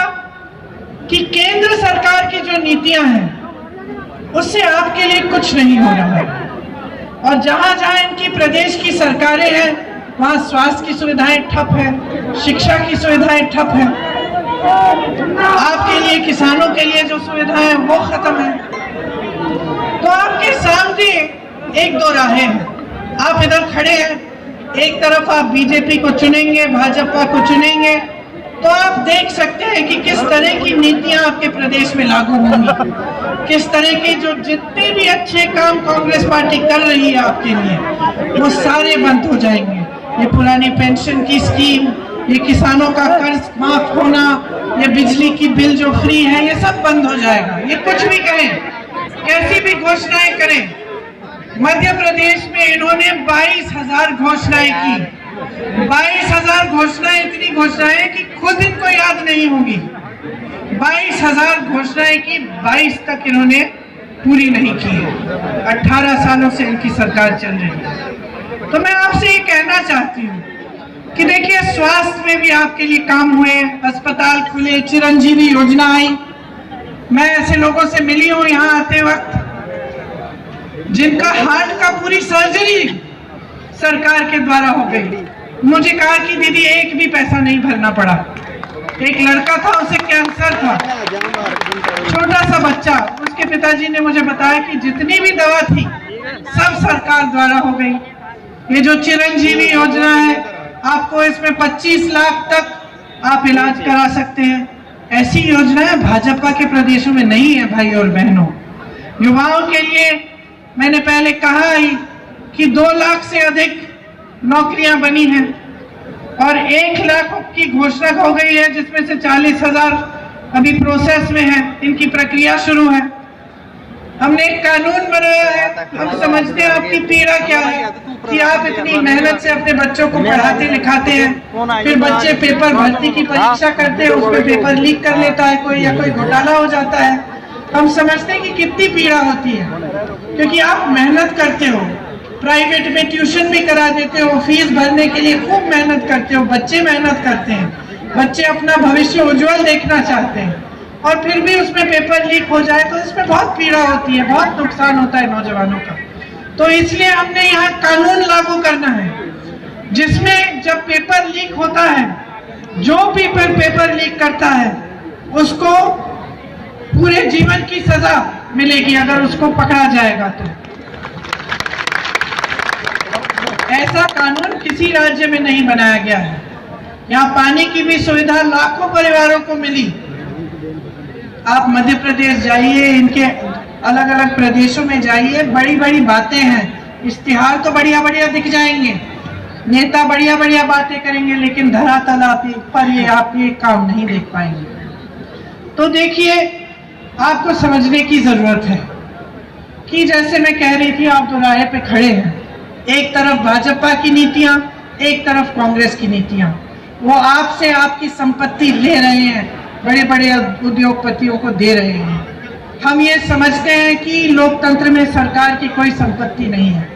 कि केंद्र सरकार की जो नीतियां हैं उससे आपके लिए कुछ नहीं हो रहा है, और जहां जहां इनकी प्रदेश की सरकारें हैं वहां स्वास्थ्य की सुविधाएं ठप है, शिक्षा की सुविधाएं ठप है, आपके लिए किसानों के लिए जो सुविधाएं हैं वो खत्म है। तो आपके सामने एक दो राहें हैं। आप इधर खड़े हैं, एक तरफ आप बीजेपी को चुनेंगे, भाजपा को चुनेंगे, तो आप देख सकते हैं कि किस तरह की नीतियां आपके प्रदेश में लागू होंगी, किस तरह के जो जितने भी अच्छे काम कांग्रेस पार्टी कर रही है आपके लिए वो सारे बंद हो जाएंगे। ये पुरानी पेंशन की स्कीम, ये किसानों का कर्ज माफ होना, ये बिजली की बिल जो फ्री है, ये सब बंद हो जाएगा। ये कुछ भी करें, कैसी भी घोषणाएं करें, मध्य प्रदेश में इन्होंने 22,000 घोषणाएं की। 22,000 घोषणाएं, इतनी घोषणाएं कि खुद इनको याद नहीं होगी। 22,000 घोषणाएं की, 22 तक इन्होंने पूरी नहीं की है। 18 सालों से इनकी सरकार चल रही है। तो मैं आपसे ये कहना चाहती हूँ कि देखिए स्वास्थ्य में भी आपके लिए काम हुए, अस्पताल खुले, चिरंजीवी योजना आई। मैं ऐसे लोगों से मिली हूँ यहाँ आते वक्त जिनका हार्ट का पूरी सर्जरी सरकार के द्वारा हो गई। मुझे कहा कि दीदी एक भी पैसा नहीं भरना पड़ा। एक लड़का था, उसे कैंसर था, छोटा सा बच्चा, उसके पिताजी ने मुझे बताया कि जितनी भी दवा थी सब सरकार द्वारा हो गई। ये जो चिरंजीवी योजना है, आपको इसमें 25 लाख तक आप इलाज करा सकते हैं। ऐसी योजनाएं भाजपा के प्रदेशों में नहीं है भाई और बहनों। युवाओं के लिए मैंने पहले कहा ही कि 2 लाख से अधिक नौकरियां बनी हैं, और 1 लाख की घोषणा हो गई है, जिसमें से 40,000 अभी प्रोसेस में है, इनकी प्रक्रिया शुरू है। हमने एक कानून बनाया है। हम समझते हैं आपकी पीड़ा क्या है कि आप इतनी मेहनत से अपने बच्चों को पढ़ाते लिखाते हैं, फिर बच्चे पेपर भर्ती की परीक्षा करते हैं, उसमें पेपर लीक कर लेता है कोई, या कोई घोटाला हो जाता है। हम समझते हैं कि कितनी पीड़ा होती है, क्योंकि आप मेहनत करते हो, प्राइवेट में ट्यूशन भी करा देते हो, फीस भरने के लिए खूब मेहनत करते हो, बच्चे मेहनत करते हैं, बच्चे अपना भविष्य उज्जवल देखना चाहते हैं, और फिर भी उसमें पेपर लीक हो जाए तो इसमें बहुत पीड़ा होती है, बहुत नुकसान होता है नौजवानों का। तो इसलिए हमने यहाँ कानून लागू करना है, जिसमें जब पेपर लीक होता है, जो भी पेपर लीक करता है उसको पूरे जीवन की सजा मिलेगी अगर उसको पकड़ा जाएगा तो। ऐसा कानून किसी राज्य में नहीं बनाया गया है। यहाँ पानी की भी सुविधा लाखों परिवारों को मिली। आप मध्य प्रदेश जाइए, इनके अलग अलग प्रदेशों में जाइए, बड़ी बड़ी बातें हैं, इश्तिहार तो बढ़िया बढ़िया दिख जाएंगे, नेता बढ़िया बढ़िया बातें करेंगे, लेकिन धरातल पर ये आप ये काम नहीं देख पाएंगे। तो देखिए, आपको समझने की जरूरत है कि जैसे मैं कह रही थी, आप दोराहे पे खड़े हैं। एक तरफ भाजपा की नीतियां, एक तरफ कांग्रेस की नीतियां। वो आपसे आपकी संपत्ति ले रहे हैं, बड़े बड़े उद्योगपतियों को दे रहे हैं। हम ये समझते हैं कि लोकतंत्र में सरकार की कोई संपत्ति नहीं है।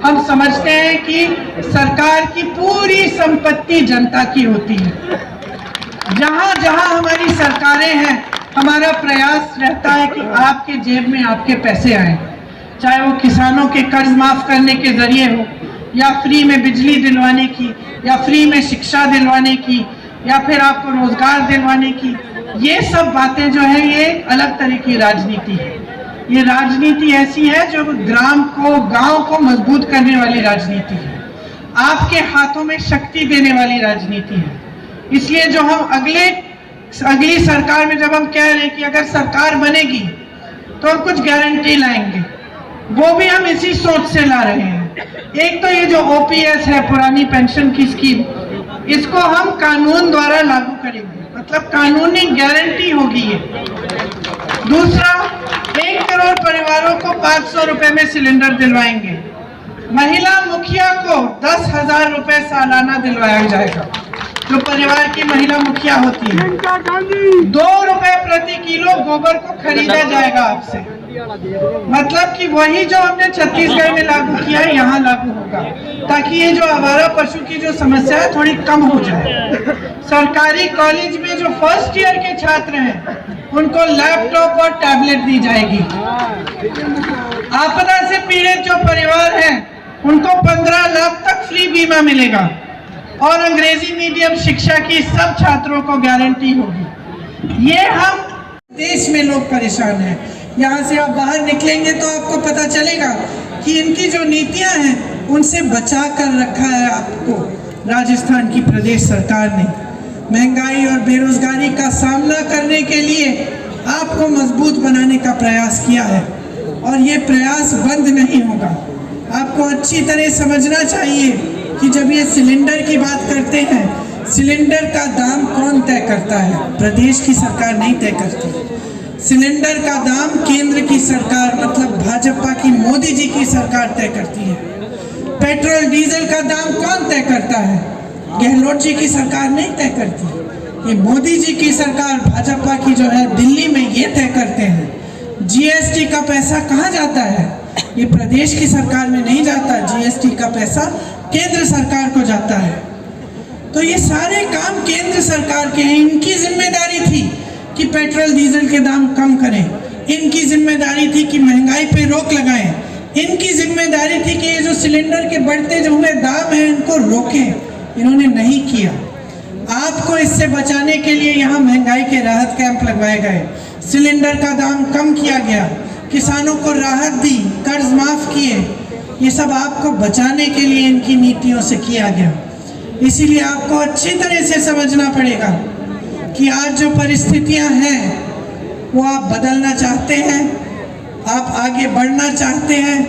हम समझते हैं कि सरकार की पूरी संपत्ति जनता की होती है। जहां जहां हमारी सरकारें हैं, हमारा प्रयास रहता है कि आपके जेब में आपके पैसे आए, चाहे वो किसानों के कर्ज माफ करने के जरिए हो, या फ्री में बिजली दिलवाने की, या फ्री में शिक्षा दिलवाने की, या फिर आपको रोजगार दिलवाने की। ये सब बातें जो है, ये अलग तरह की राजनीति है। ये राजनीति ऐसी है जो ग्राम को, गांव को मजबूत करने वाली राजनीति है, आपके हाथों में शक्ति देने वाली राजनीति है। इसलिए जो हम अगली सरकार में जब हम कह रहे हैं कि अगर सरकार बनेगी तो हम कुछ गारंटी लाएंगे, वो भी हम इसी सोच से ला रहे हैं। एक तो ये जो ओपीएस है, पुरानी पेंशन की स्कीम, इसको हम कानून द्वारा लागू करेंगे, मतलब कानूनी गारंटी होगी ये। दूसरा, 1 करोड़ परिवारों को 500 रुपए में सिलेंडर दिलवाएंगे। महिला मुखिया को 10,000 रुपए सालाना दिलवाया जाएगा, जो परिवार की महिला मुखिया होती है। 2 रुपए प्रति किलो गोबर को खरीदा जाएगा आपसे, मतलब कि वही जो हमने छत्तीसगढ़ में लागू किया है, यहाँ लागू होगा, ताकि ये जो आवारा पशु की जो समस्या है थोड़ी कम हो जाए। सरकारी कॉलेज में जो फर्स्ट ईयर के छात्र हैं, उनको लैपटॉप और टैबलेट दी जाएगी। आपदा से पीड़ित जो परिवार हैं, उनको 15 लाख तक फ्री बीमा मिलेगा, और अंग्रेजी मीडियम शिक्षा की सब छात्रों को गारंटी होगी। ये हम देश में लोग परेशान हैं। यहाँ से आप बाहर निकलेंगे तो आपको पता चलेगा कि इनकी जो नीतियां हैं, उनसे बचा कर रखा है आपको राजस्थान की प्रदेश सरकार ने। महंगाई और बेरोजगारी का सामना करने के लिए आपको मजबूत बनाने का प्रयास किया है, और ये प्रयास बंद नहीं होगा। आपको अच्छी तरह समझना चाहिए कि जब ये सिलेंडर की बात करते हैं, सिलेंडर का दाम कौन तय करता है? प्रदेश की सरकार नहीं तय करती। सिलेंडर का दाम केंद्र की सरकार, मतलब भाजपा की मोदी जी की सरकार तय करती है। पेट्रोल डीजल का दाम कौन तय करता है? गहलोत जी की सरकार नहीं तय करती, ये मोदी जी की सरकार, भाजपा की जो है दिल्ली में, ये तय करते हैं। जीएसटी का पैसा कहाँ जाता है? ये प्रदेश की सरकार में नहीं जाता, जीएसटी का पैसा केंद्र सरकार को जाता है। तो ये सारे काम केंद्र सरकार के हैं। इनकी जिम्मेदारी थी कि पेट्रोल डीजल के दाम कम करें, इनकी जिम्मेदारी थी कि महंगाई पे रोक लगाएं, इनकी जिम्मेदारी थी कि ये जो सिलेंडर के बढ़ते जो हुए दाम हैं, इनको रोकें। इन्होंने नहीं किया। आपको इससे बचाने के लिए यहाँ महंगाई के राहत कैंप लगवाए गए, सिलेंडर का दाम कम किया गया, किसानों को राहत दी, कर्ज माफ किए। ये सब आपको बचाने के लिए इनकी नीतियों से किया गया। इसीलिए आपको अच्छी तरह से समझना पड़ेगा कि आज जो परिस्थितियां हैं, वो आप बदलना चाहते हैं, आप आगे बढ़ना चाहते हैं,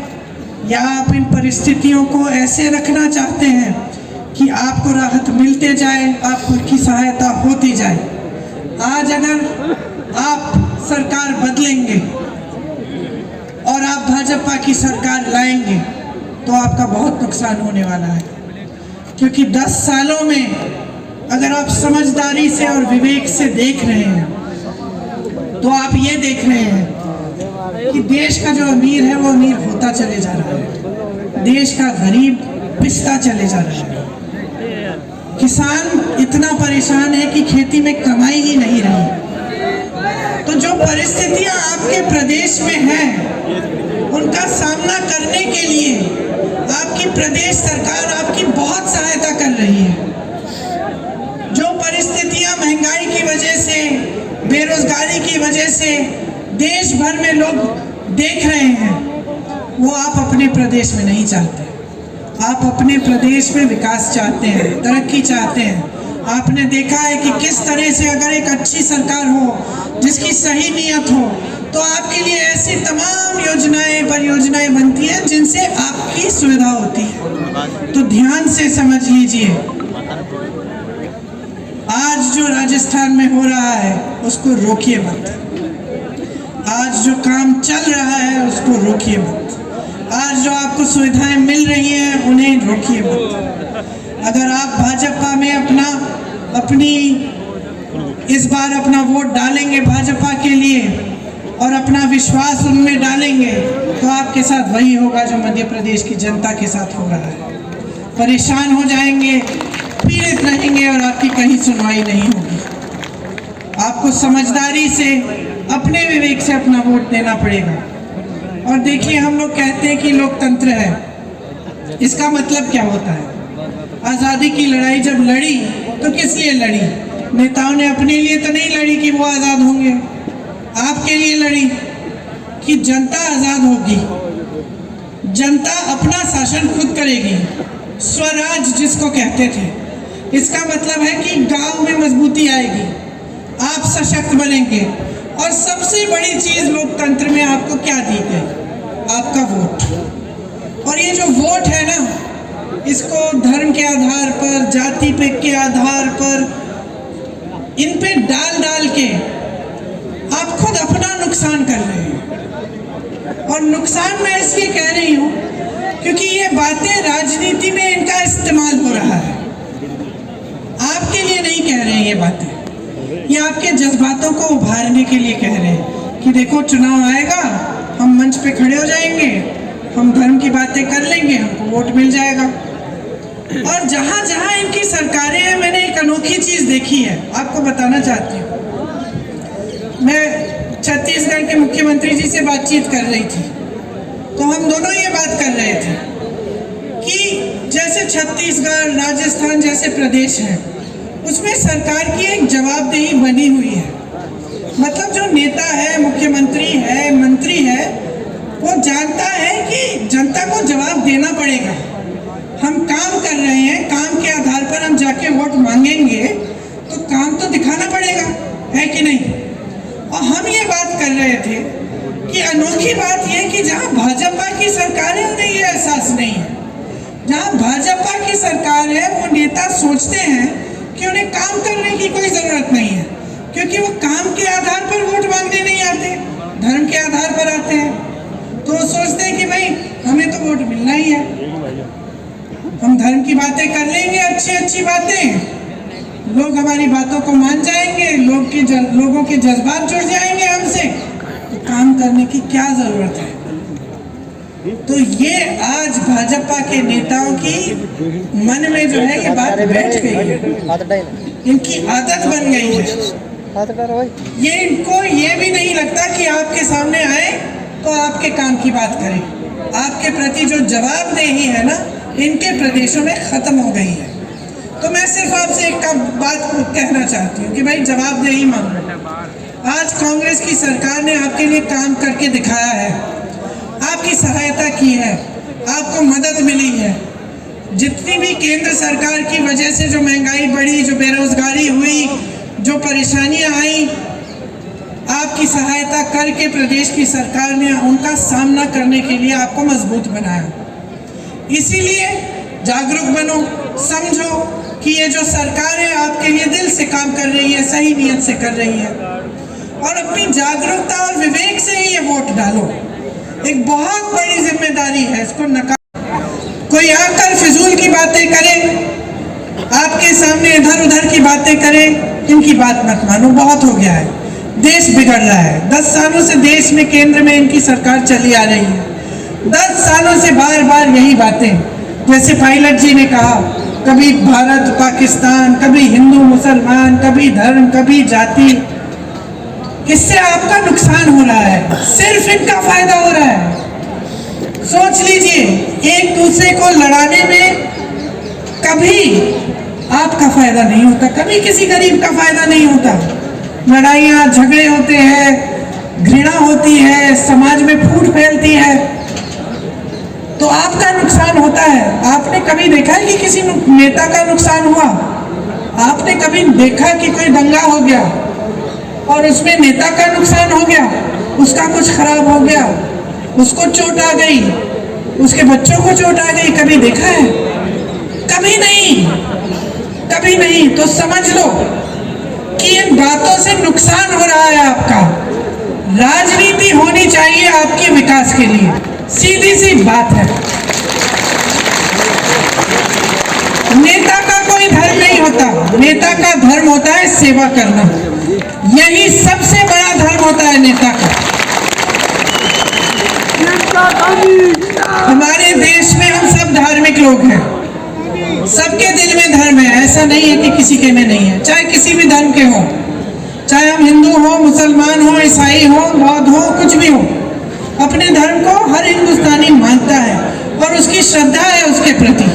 या आप इन परिस्थितियों को ऐसे रखना चाहते हैं कि आपको राहत मिलते जाए, आपकी सहायता होती जाए। आज अगर आप सरकार बदलेंगे और आप भाजपा की सरकार लाएंगे, तो आपका बहुत नुकसान होने वाला है। क्योंकि 10 सालों में अगर आप समझदारी से और विवेक से देख रहे हैं, तो आप ये देख रहे हैं कि देश का जो अमीर है, वो अमीर होता चले जा रहा है, देश का गरीब पिसता चले जा रहा है। किसान इतना परेशान है कि खेती में कमाई ही नहीं रही। तो जो परिस्थितियां आपके प्रदेश में हैं, उनका सामना करने के लिए आपकी प्रदेश सरकार आपकी बहुत सहायता कर रही है। जो परिस्थितियां महंगाई की वजह से, बेरोजगारी की वजह से देश भर में लोग देख रहे हैं, वो आप अपने प्रदेश में नहीं चाहते। आप अपने प्रदेश में विकास चाहते हैं, तरक्की चाहते हैं, आपने देखा है कि किस तरह से अगर एक अच्छी सरकार हो जिसकी सही नीयत हो तो आपके लिए ऐसी तमाम योजनाएं परियोजनाएं बनती हैं जिनसे आपकी सुविधा होती है। तो ध्यान से समझ लीजिए, आज जो राजस्थान में हो रहा है उसको रोकिए मत। आज जो काम चल रहा है उसको रोकिए मत। आज जो आपको सुविधाएं मिल रही हैं उन्हें रोकिए मत। अगर आप भाजपा में इस बार अपना वोट डालेंगे भाजपा के लिए और अपना विश्वास उनमें डालेंगे तो आपके साथ वही होगा जो मध्य प्रदेश की जनता के साथ हो रहा है। परेशान हो जाएंगे, पीड़ित रहेंगे और आपकी कहीं सुनवाई नहीं होगी। आपको समझदारी से अपने विवेक से अपना वोट देना पड़ेगा। और देखिए, हम लोग कहते हैं कि लोकतंत्र है, इसका मतलब क्या होता है? आज़ादी की लड़ाई जब लड़ी तो किस लिए लड़ी? नेताओं ने अपने लिए तो नहीं लड़ी कि वो आज़ाद होंगे, आपके लिए लड़ी कि जनता आज़ाद होगी, जनता अपना शासन खुद करेगी, स्वराज जिसको कहते थे। इसका मतलब है कि गांव में मजबूती आएगी, आप सशक्त बनेंगे। और सबसे बड़ी चीज़ लोकतंत्र में आपको क्या दी गई? आपका वोट। और ये जो वोट है ना, इसको धर्म के आधार पर, जाति पे के आधार पर, इन पे डाल डाल के आप खुद अपना नुकसान कर रहे हैं। और नुकसान मैं इसलिए कह रही हूँ क्योंकि ये बातें राजनीति में इनका इस्तेमाल हो रहा है। आपके लिए नहीं कह रहे हैं ये बातें, ये आपके जज्बातों को उभारने के लिए कह रहे हैं कि देखो चुनाव आएगा, हम मंच पे खड़े हो जाएंगे, हम धर्म की बातें कर लेंगे, हमको वोट मिल जाएगा। और जहाँ जहाँ इनकी सरकारें हैं, मैंने एक अनोखी चीज़ देखी है, आपको बताना चाहती हूँ। मैं छत्तीसगढ़ के मुख्यमंत्री जी से बातचीत कर रही थी तो हम दोनों ये बात कर रहे थे कि जैसे छत्तीसगढ़, राजस्थान जैसे प्रदेश हैं, उसमें सरकार की एक जवाबदेही बनी हुई है। मतलब जो नेता है, मुख्यमंत्री है, मंत्री है, वो जानता है कि जनता को जवाब देना पड़ेगा। हम काम कर रहे हैं, काम के आधार पर हम जाके वोट मांगेंगे तो काम तो दिखाना पड़ेगा, है कि नहीं? और हम ये बात कर रहे थे कि अनोखी बात यह कि जहाँ भाजपा की सरकार है उन्हें ये एहसास नहीं है। जहाँ भाजपा की सरकार है वो नेता सोचते हैं कि उन्हें काम करने की कोई ज़रूरत नहीं है, क्योंकि वो काम के आधार पर वोट मांगने नहीं आते, धर्म के आधार पर आते हैं। तो वो सोचते हैं कि भाई हमें तो वोट मिलना ही है, हम धर्म की बातें कर लेंगे, अच्छी अच्छी बातें, लोग हमारी बातों को मान जाएंगे, लोगों के जज्बात जुड़ जाएंगे हमसे, तो काम करने की क्या ज़रूरत है? तो ये आज भाजपा के नेताओं की मन में जो है ये बात बैठ गई है, इनकी आदत बन गई है। ये इनको ये भी नहीं लगता कि आपके सामने आए तो आपके काम की बात करें। आपके प्रति जो जवाबदेही है ना, इनके प्रदेशों में ख़त्म हो गई है। तो मैं सिर्फ आपसे एक बात कहना चाहती हूँ कि भाई जवाबदेही मांगो। आज कांग्रेस की सरकार ने आपके लिए काम करके दिखाया है, आपकी सहायता की है, आपको मदद मिली है। जितनी भी केंद्र सरकार की वजह से जो महंगाई बढ़ी, जो बेरोजगारी हुई, जो परेशानियां आई, आपकी सहायता करके प्रदेश की सरकार ने उनका सामना करने के लिए आपको मजबूत बनाया। इसीलिए जागरूक बनो, समझो कि ये जो सरकार है आपके लिए दिल से काम कर रही है, सही नीयत से कर रही है, और अपनी जागरूकता और विवेक से ही ये वोट डालो। एक बहुत बड़ी जिम्मेदारी है, इसको कोई आकर फिजूल की बातें करे, आपके सामने इधर उधर की बातें करे, इनकी बात मत मानो, बहुत हो गया है। देश बिगड़ रहा है। 10 सालों से देश में केंद्र में इनकी सरकार चली आ रही है। 10 सालों से बार बार यही बातें, जैसे पायलट जी ने कहा, कभी भारत पाकिस्तान, कभी हिंदू मुसलमान, कभी धर्म, कभी जाति। इससे आपका नुकसान हो रहा है, सिर्फ इनका फायदा हो रहा है। सोच लीजिए, एक दूसरे को लड़ाने में कभी आपका फायदा नहीं होता, कभी किसी गरीब का फायदा नहीं होता। लड़ाइयाँ झगड़े होते हैं, घृणा होती है, समाज में फूट फैलती है, तो आपका नुकसान होता है। आपने कभी देखा है कि किसी नेता का नुकसान हुआ? आपने कभी देखा कि कोई दंगा हो गया और उसमें नेता का नुकसान हो गया, उसका कुछ खराब हो गया, उसको चोट आ गई, उसके बच्चों को चोट आ गई? कभी देखा है? कभी नहीं, कभी नहीं। तो समझ लो कि इन बातों से नुकसान हो रहा है आपका। राजनीति होनी चाहिए आपके विकास के लिए, सीधी सी बात है। नेता का कोई धर्म नहीं होता, नेता का धर्म होता है सेवा करना। यही सबसे बड़ा धर्म होता है नेता का। हमारे देश में हम सब धार्मिक लोग हैं, सबके दिल में धर्म है, ऐसा नहीं है कि किसी के में नहीं है। चाहे किसी भी धर्म के हो, चाहे हम हिंदू हो, मुसलमान हो, ईसाई हो, बौद्ध हो, कुछ भी हो, अपने धर्म को हर हिंदुस्तानी मानता है और उसकी श्रद्धा है उसके प्रति।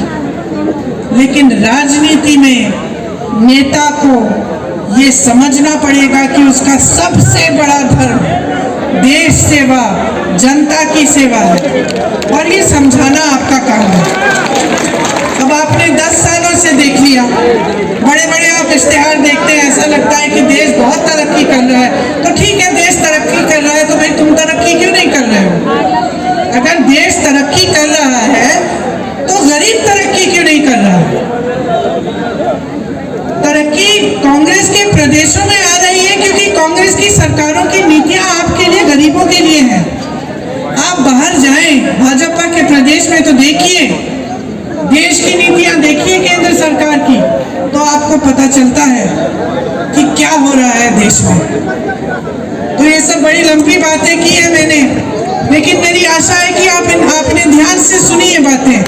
लेकिन राजनीति में नेता को ये समझना पड़ेगा कि उसका सबसे बड़ा धर्म देश सेवा, जनता की सेवा है, और ये समझाना आपका काम है। अब आपने 10 सालों से देख लिया, बड़े बड़े आप इश्तेहार देखते हैं, ऐसा लगता है कि देश बहुत तरक्की कर रहा है। तो ठीक है, देश तरक्की कर रहा है, तो भाई तुम तरक्की क्यों नहीं कर रहे हो? अगर देश तरक्की कर रहा है तो गरीब तरक्की क्यों नहीं कर रहा है? तरक्की कांग्रेस के प्रदेशों में आ रही है क्योंकि कांग्रेस की सरकारों की नीतियां आपके लिए, गरीबों के लिए हैं। आप बाहर जाएं, भाजपा के प्रदेश में तो देखिए, देश की नीतियां देखिए केंद्र सरकार की, तो आपको पता चलता है कि क्या हो रहा है देश में। तो ये सब बड़ी लंबी बातें की है मैंने, लेकिन मेरी आशा है कि आपने ध्यान से सुनी ये बातें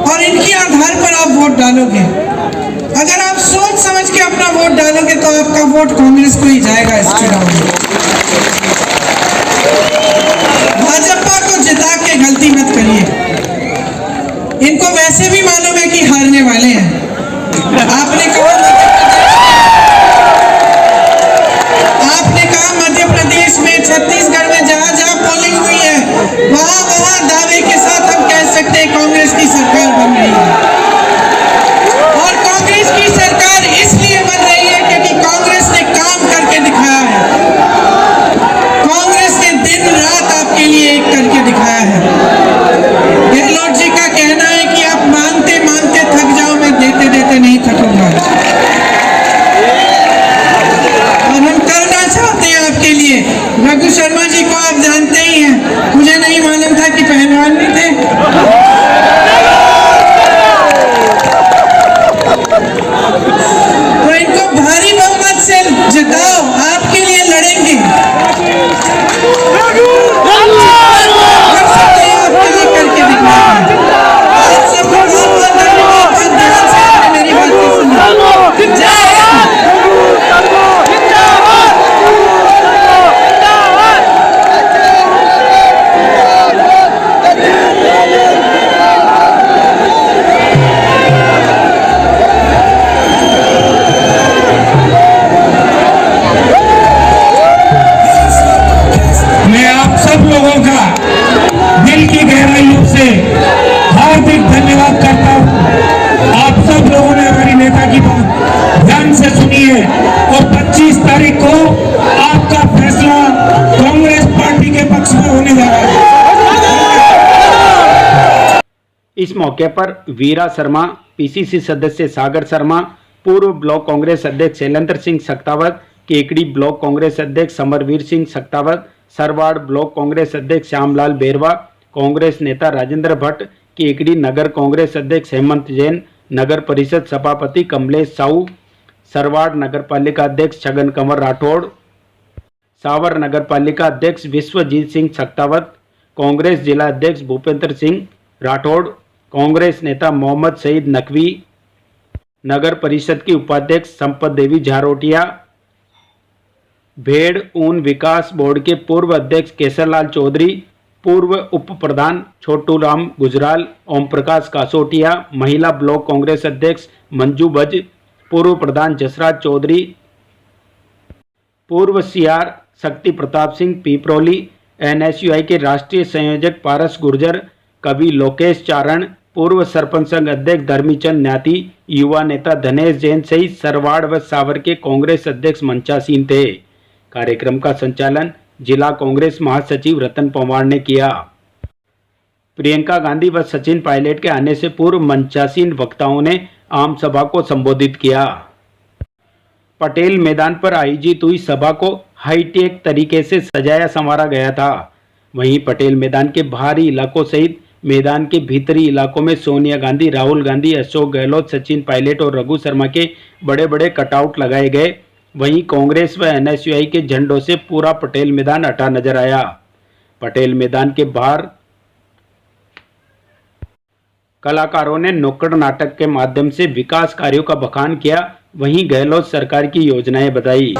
और इनके आधार पर आप वोट डालोगे। अगर आप सोच समझ के अपना वोट डालोगे तो आपका वोट कांग्रेस को ही जाएगा इस चुनाव में। भाजपा को जिता के गलती मत करिए, इनको वैसे भी मालूम है कि हारने वाले हैं। आपने कहा मध्य प्रदेश में, छत्तीसगढ़ में जहां जहां पोलिंग हुई है वहां दावे के साथ हम कह सकते हैं कांग्रेस की सरकार बन रही है। और कांग्रेस की सरकार इसलिए बन रही है क्योंकि कांग्रेस ने काम करके दिखाया है। कांग्रेस ने दिन रात आपके लिए एक करके दिखाया है। गहलोत जी का कहना है कि आप मांगते मांगते थक जाओ, मैं देते देते नहीं थकूंगा। और हम करना चाहते हैं आपके लिए। रघु शर्मा जी को आप जानते ही हैं, मुझे नहीं मालूम था कि पहलवान भी थे। तो इनको भारी बहुमत से जिताओ, आपके लिए लड़ेंगे। करके दिखाएंगे। आप सबको बहुत धन्यवाद, ध्यान से आपने मेरी बात को सुना। जय मैं आप सब लोगों का दिल की गहराइयों से हार्दिक धन्यवाद करता हूं। आप सब लोगों ने हमारी नेता की बात ध्यान से सुनी है और 25 तारीख को आपका फैसला कांग्रेस पार्टी के पक्ष में होने जा रहा है। इस मौके पर वीरा शर्मा, पीसीसी सदस्य सागर शर्मा, पूर्व ब्लॉक कांग्रेस अध्यक्ष शैलेंद्र सिंह सक्तावत, केकड़ी ब्लॉक कांग्रेस अध्यक्ष समरवीर सिंह सक्तावत, सरवाड़ ब्लॉक कांग्रेस अध्यक्ष श्यामलाल बेरवा, कांग्रेस नेता राजेंद्र भट्ट, केकड़ी नगर कांग्रेस अध्यक्ष हेमंत जैन, नगर परिषद सभापति कमलेश साहू, सरवाड़ नगर पालिका अध्यक्ष छगन कंवर राठौड़, सावर नगर पालिका अध्यक्ष विश्वजीत सिंह सक्तावत, कांग्रेस जिला अध्यक्ष भूपेंद्र सिंह राठौड़, कांग्रेस नेता मोहम्मद सईद नकवी, नगर परिषद की उपाध्यक्ष संपत देवी झारोटिया, भेड़ ऊन विकास बोर्ड के पूर्व अध्यक्ष केसरलाल चौधरी, पूर्व उप प्रधान छोटू राम गुजराल, ओम प्रकाश कासोटिया, महिला ब्लॉक कांग्रेस अध्यक्ष मंजू बज, पूर्व प्रधान जसराज चौधरी, पूर्व सीआर शक्ति प्रताप सिंह पीपरोली, एनएसयूआई के राष्ट्रीय संयोजक पारस गुर्जर, कवि लोकेश चारण, पूर्व सरपंच संघ अध्यक्ष धर्मीचंद न्याती, युवा नेता धनेश जैन सहित सरवाड़ व सावर के कांग्रेस अध्यक्ष मंचासीन थे। कार्यक्रम का संचालन जिला कांग्रेस महासचिव रतन पवार ने किया। प्रियंका गांधी व सचिन पायलट के आने से पूर्व मंचासीन वक्ताओं ने आम सभा को संबोधित किया। पटेल मैदान पर आयोजित हुई सभा को हाईटेक तरीके से सजाया संवारा गया था। वहीं पटेल मैदान के बाहरी इलाकों सहित मैदान के भीतरी इलाकों में सोनिया गांधी, राहुल गांधी, अशोक गहलोत, सचिन पायलट और रघु शर्मा के बड़े बड़े कटआउट लगाए गए। वहीं कांग्रेस व एनएसयूआई के झंडों से पूरा पटेल मैदान हटा नजर आया। पटेल मैदान के बाहर कलाकारों ने नुक्कड़ नाटक के माध्यम से विकास कार्यों का बखान किया। वहीं गहलोत सरकार की योजनाएं बताई।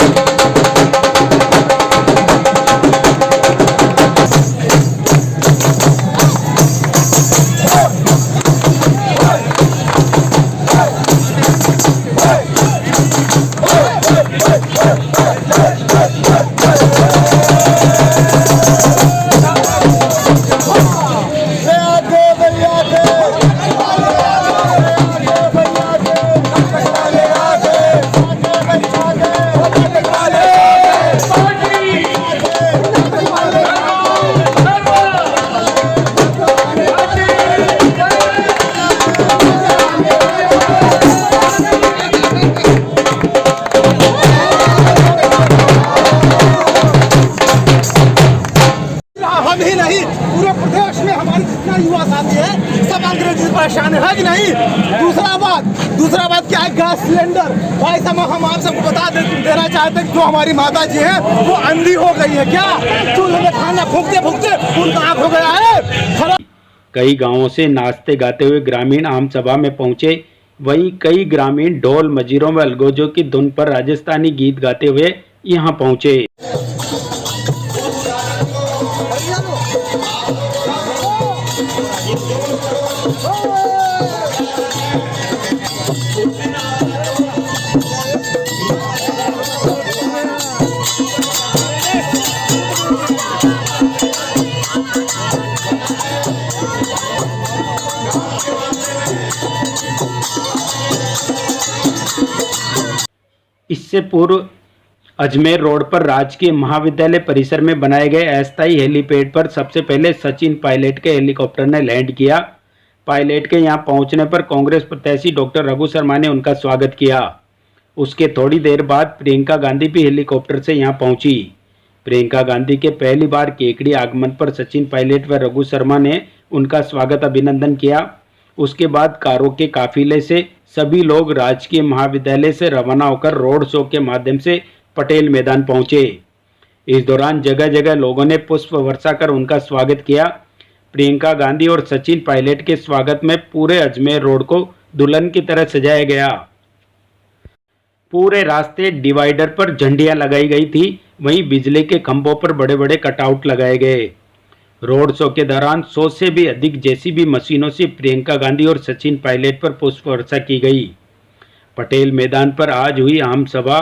हम ही नहीं, पूरे प्रदेश में हमारे जितना युवा साथी है सब अंग्रेजी से परेशान है कि नहीं। दूसरा बात क्या है, गैस सिलेंडर। भाई साहब हम आप सबको बता देना चाहते हैं, जो हमारी माता जी है वो अंधी हो गई है क्या, चूल्हे में खाना फूकते फूकते उनका आँख हो गया है। कई गांवों से नाचते गाते हुए ग्रामीण आम सभा में पहुंचे। वहीं कई ग्रामीण ढोल, मजीरों व अलगोजों की धुन पर राजस्थानी गीत गाते हुए यहां पहुंचे। इससे पूर्व अजमेर रोड पर राजकीय महाविद्यालय परिसर में बनाए गए अस्थायी हेलीपैड पर सबसे पहले सचिन पायलट के हेलीकॉप्टर ने लैंड किया। पायलट के यहां पहुंचने पर कांग्रेस प्रत्याशी डॉक्टर रघु शर्मा ने उनका स्वागत किया। उसके थोड़ी देर बाद प्रियंका गांधी भी हेलीकॉप्टर से यहां पहुंची। प्रियंका गांधी के पहली बार केकड़ी आगमन पर सचिन पायलट व रघु शर्मा ने उनका स्वागत अभिनंदन किया। उसके बाद कारों के काफिले से सभी लोग राजकीय महाविद्यालय से रवाना होकर रोड शो के माध्यम से पटेल मैदान पहुंचे। इस दौरान जगह जगह लोगों ने पुष्प वर्षा कर उनका स्वागत किया। प्रियंका गांधी और सचिन पायलट के स्वागत में पूरे अजमेर रोड को दुल्हन की तरह सजाया गया। पूरे रास्ते डिवाइडर पर झंडियां लगाई गई थी। वहीं बिजली के खंभों पर बड़े बड़े कटआउट लगाए गए। रोड शो के दौरान 100 से भी अधिक जेसीबी मशीनों से प्रियंका गांधी और सचिन पायलट पर पुष्प वर्षा की गई। पटेल मैदान पर आज हुई आम सभा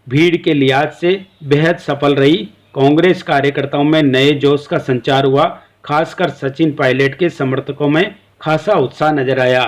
भीड़ के लिहाज से बेहद सफल रही। कांग्रेस कार्यकर्ताओं में नए जोश का संचार हुआ। खासकर सचिन पायलट के समर्थकों में खासा उत्साह नजर आया।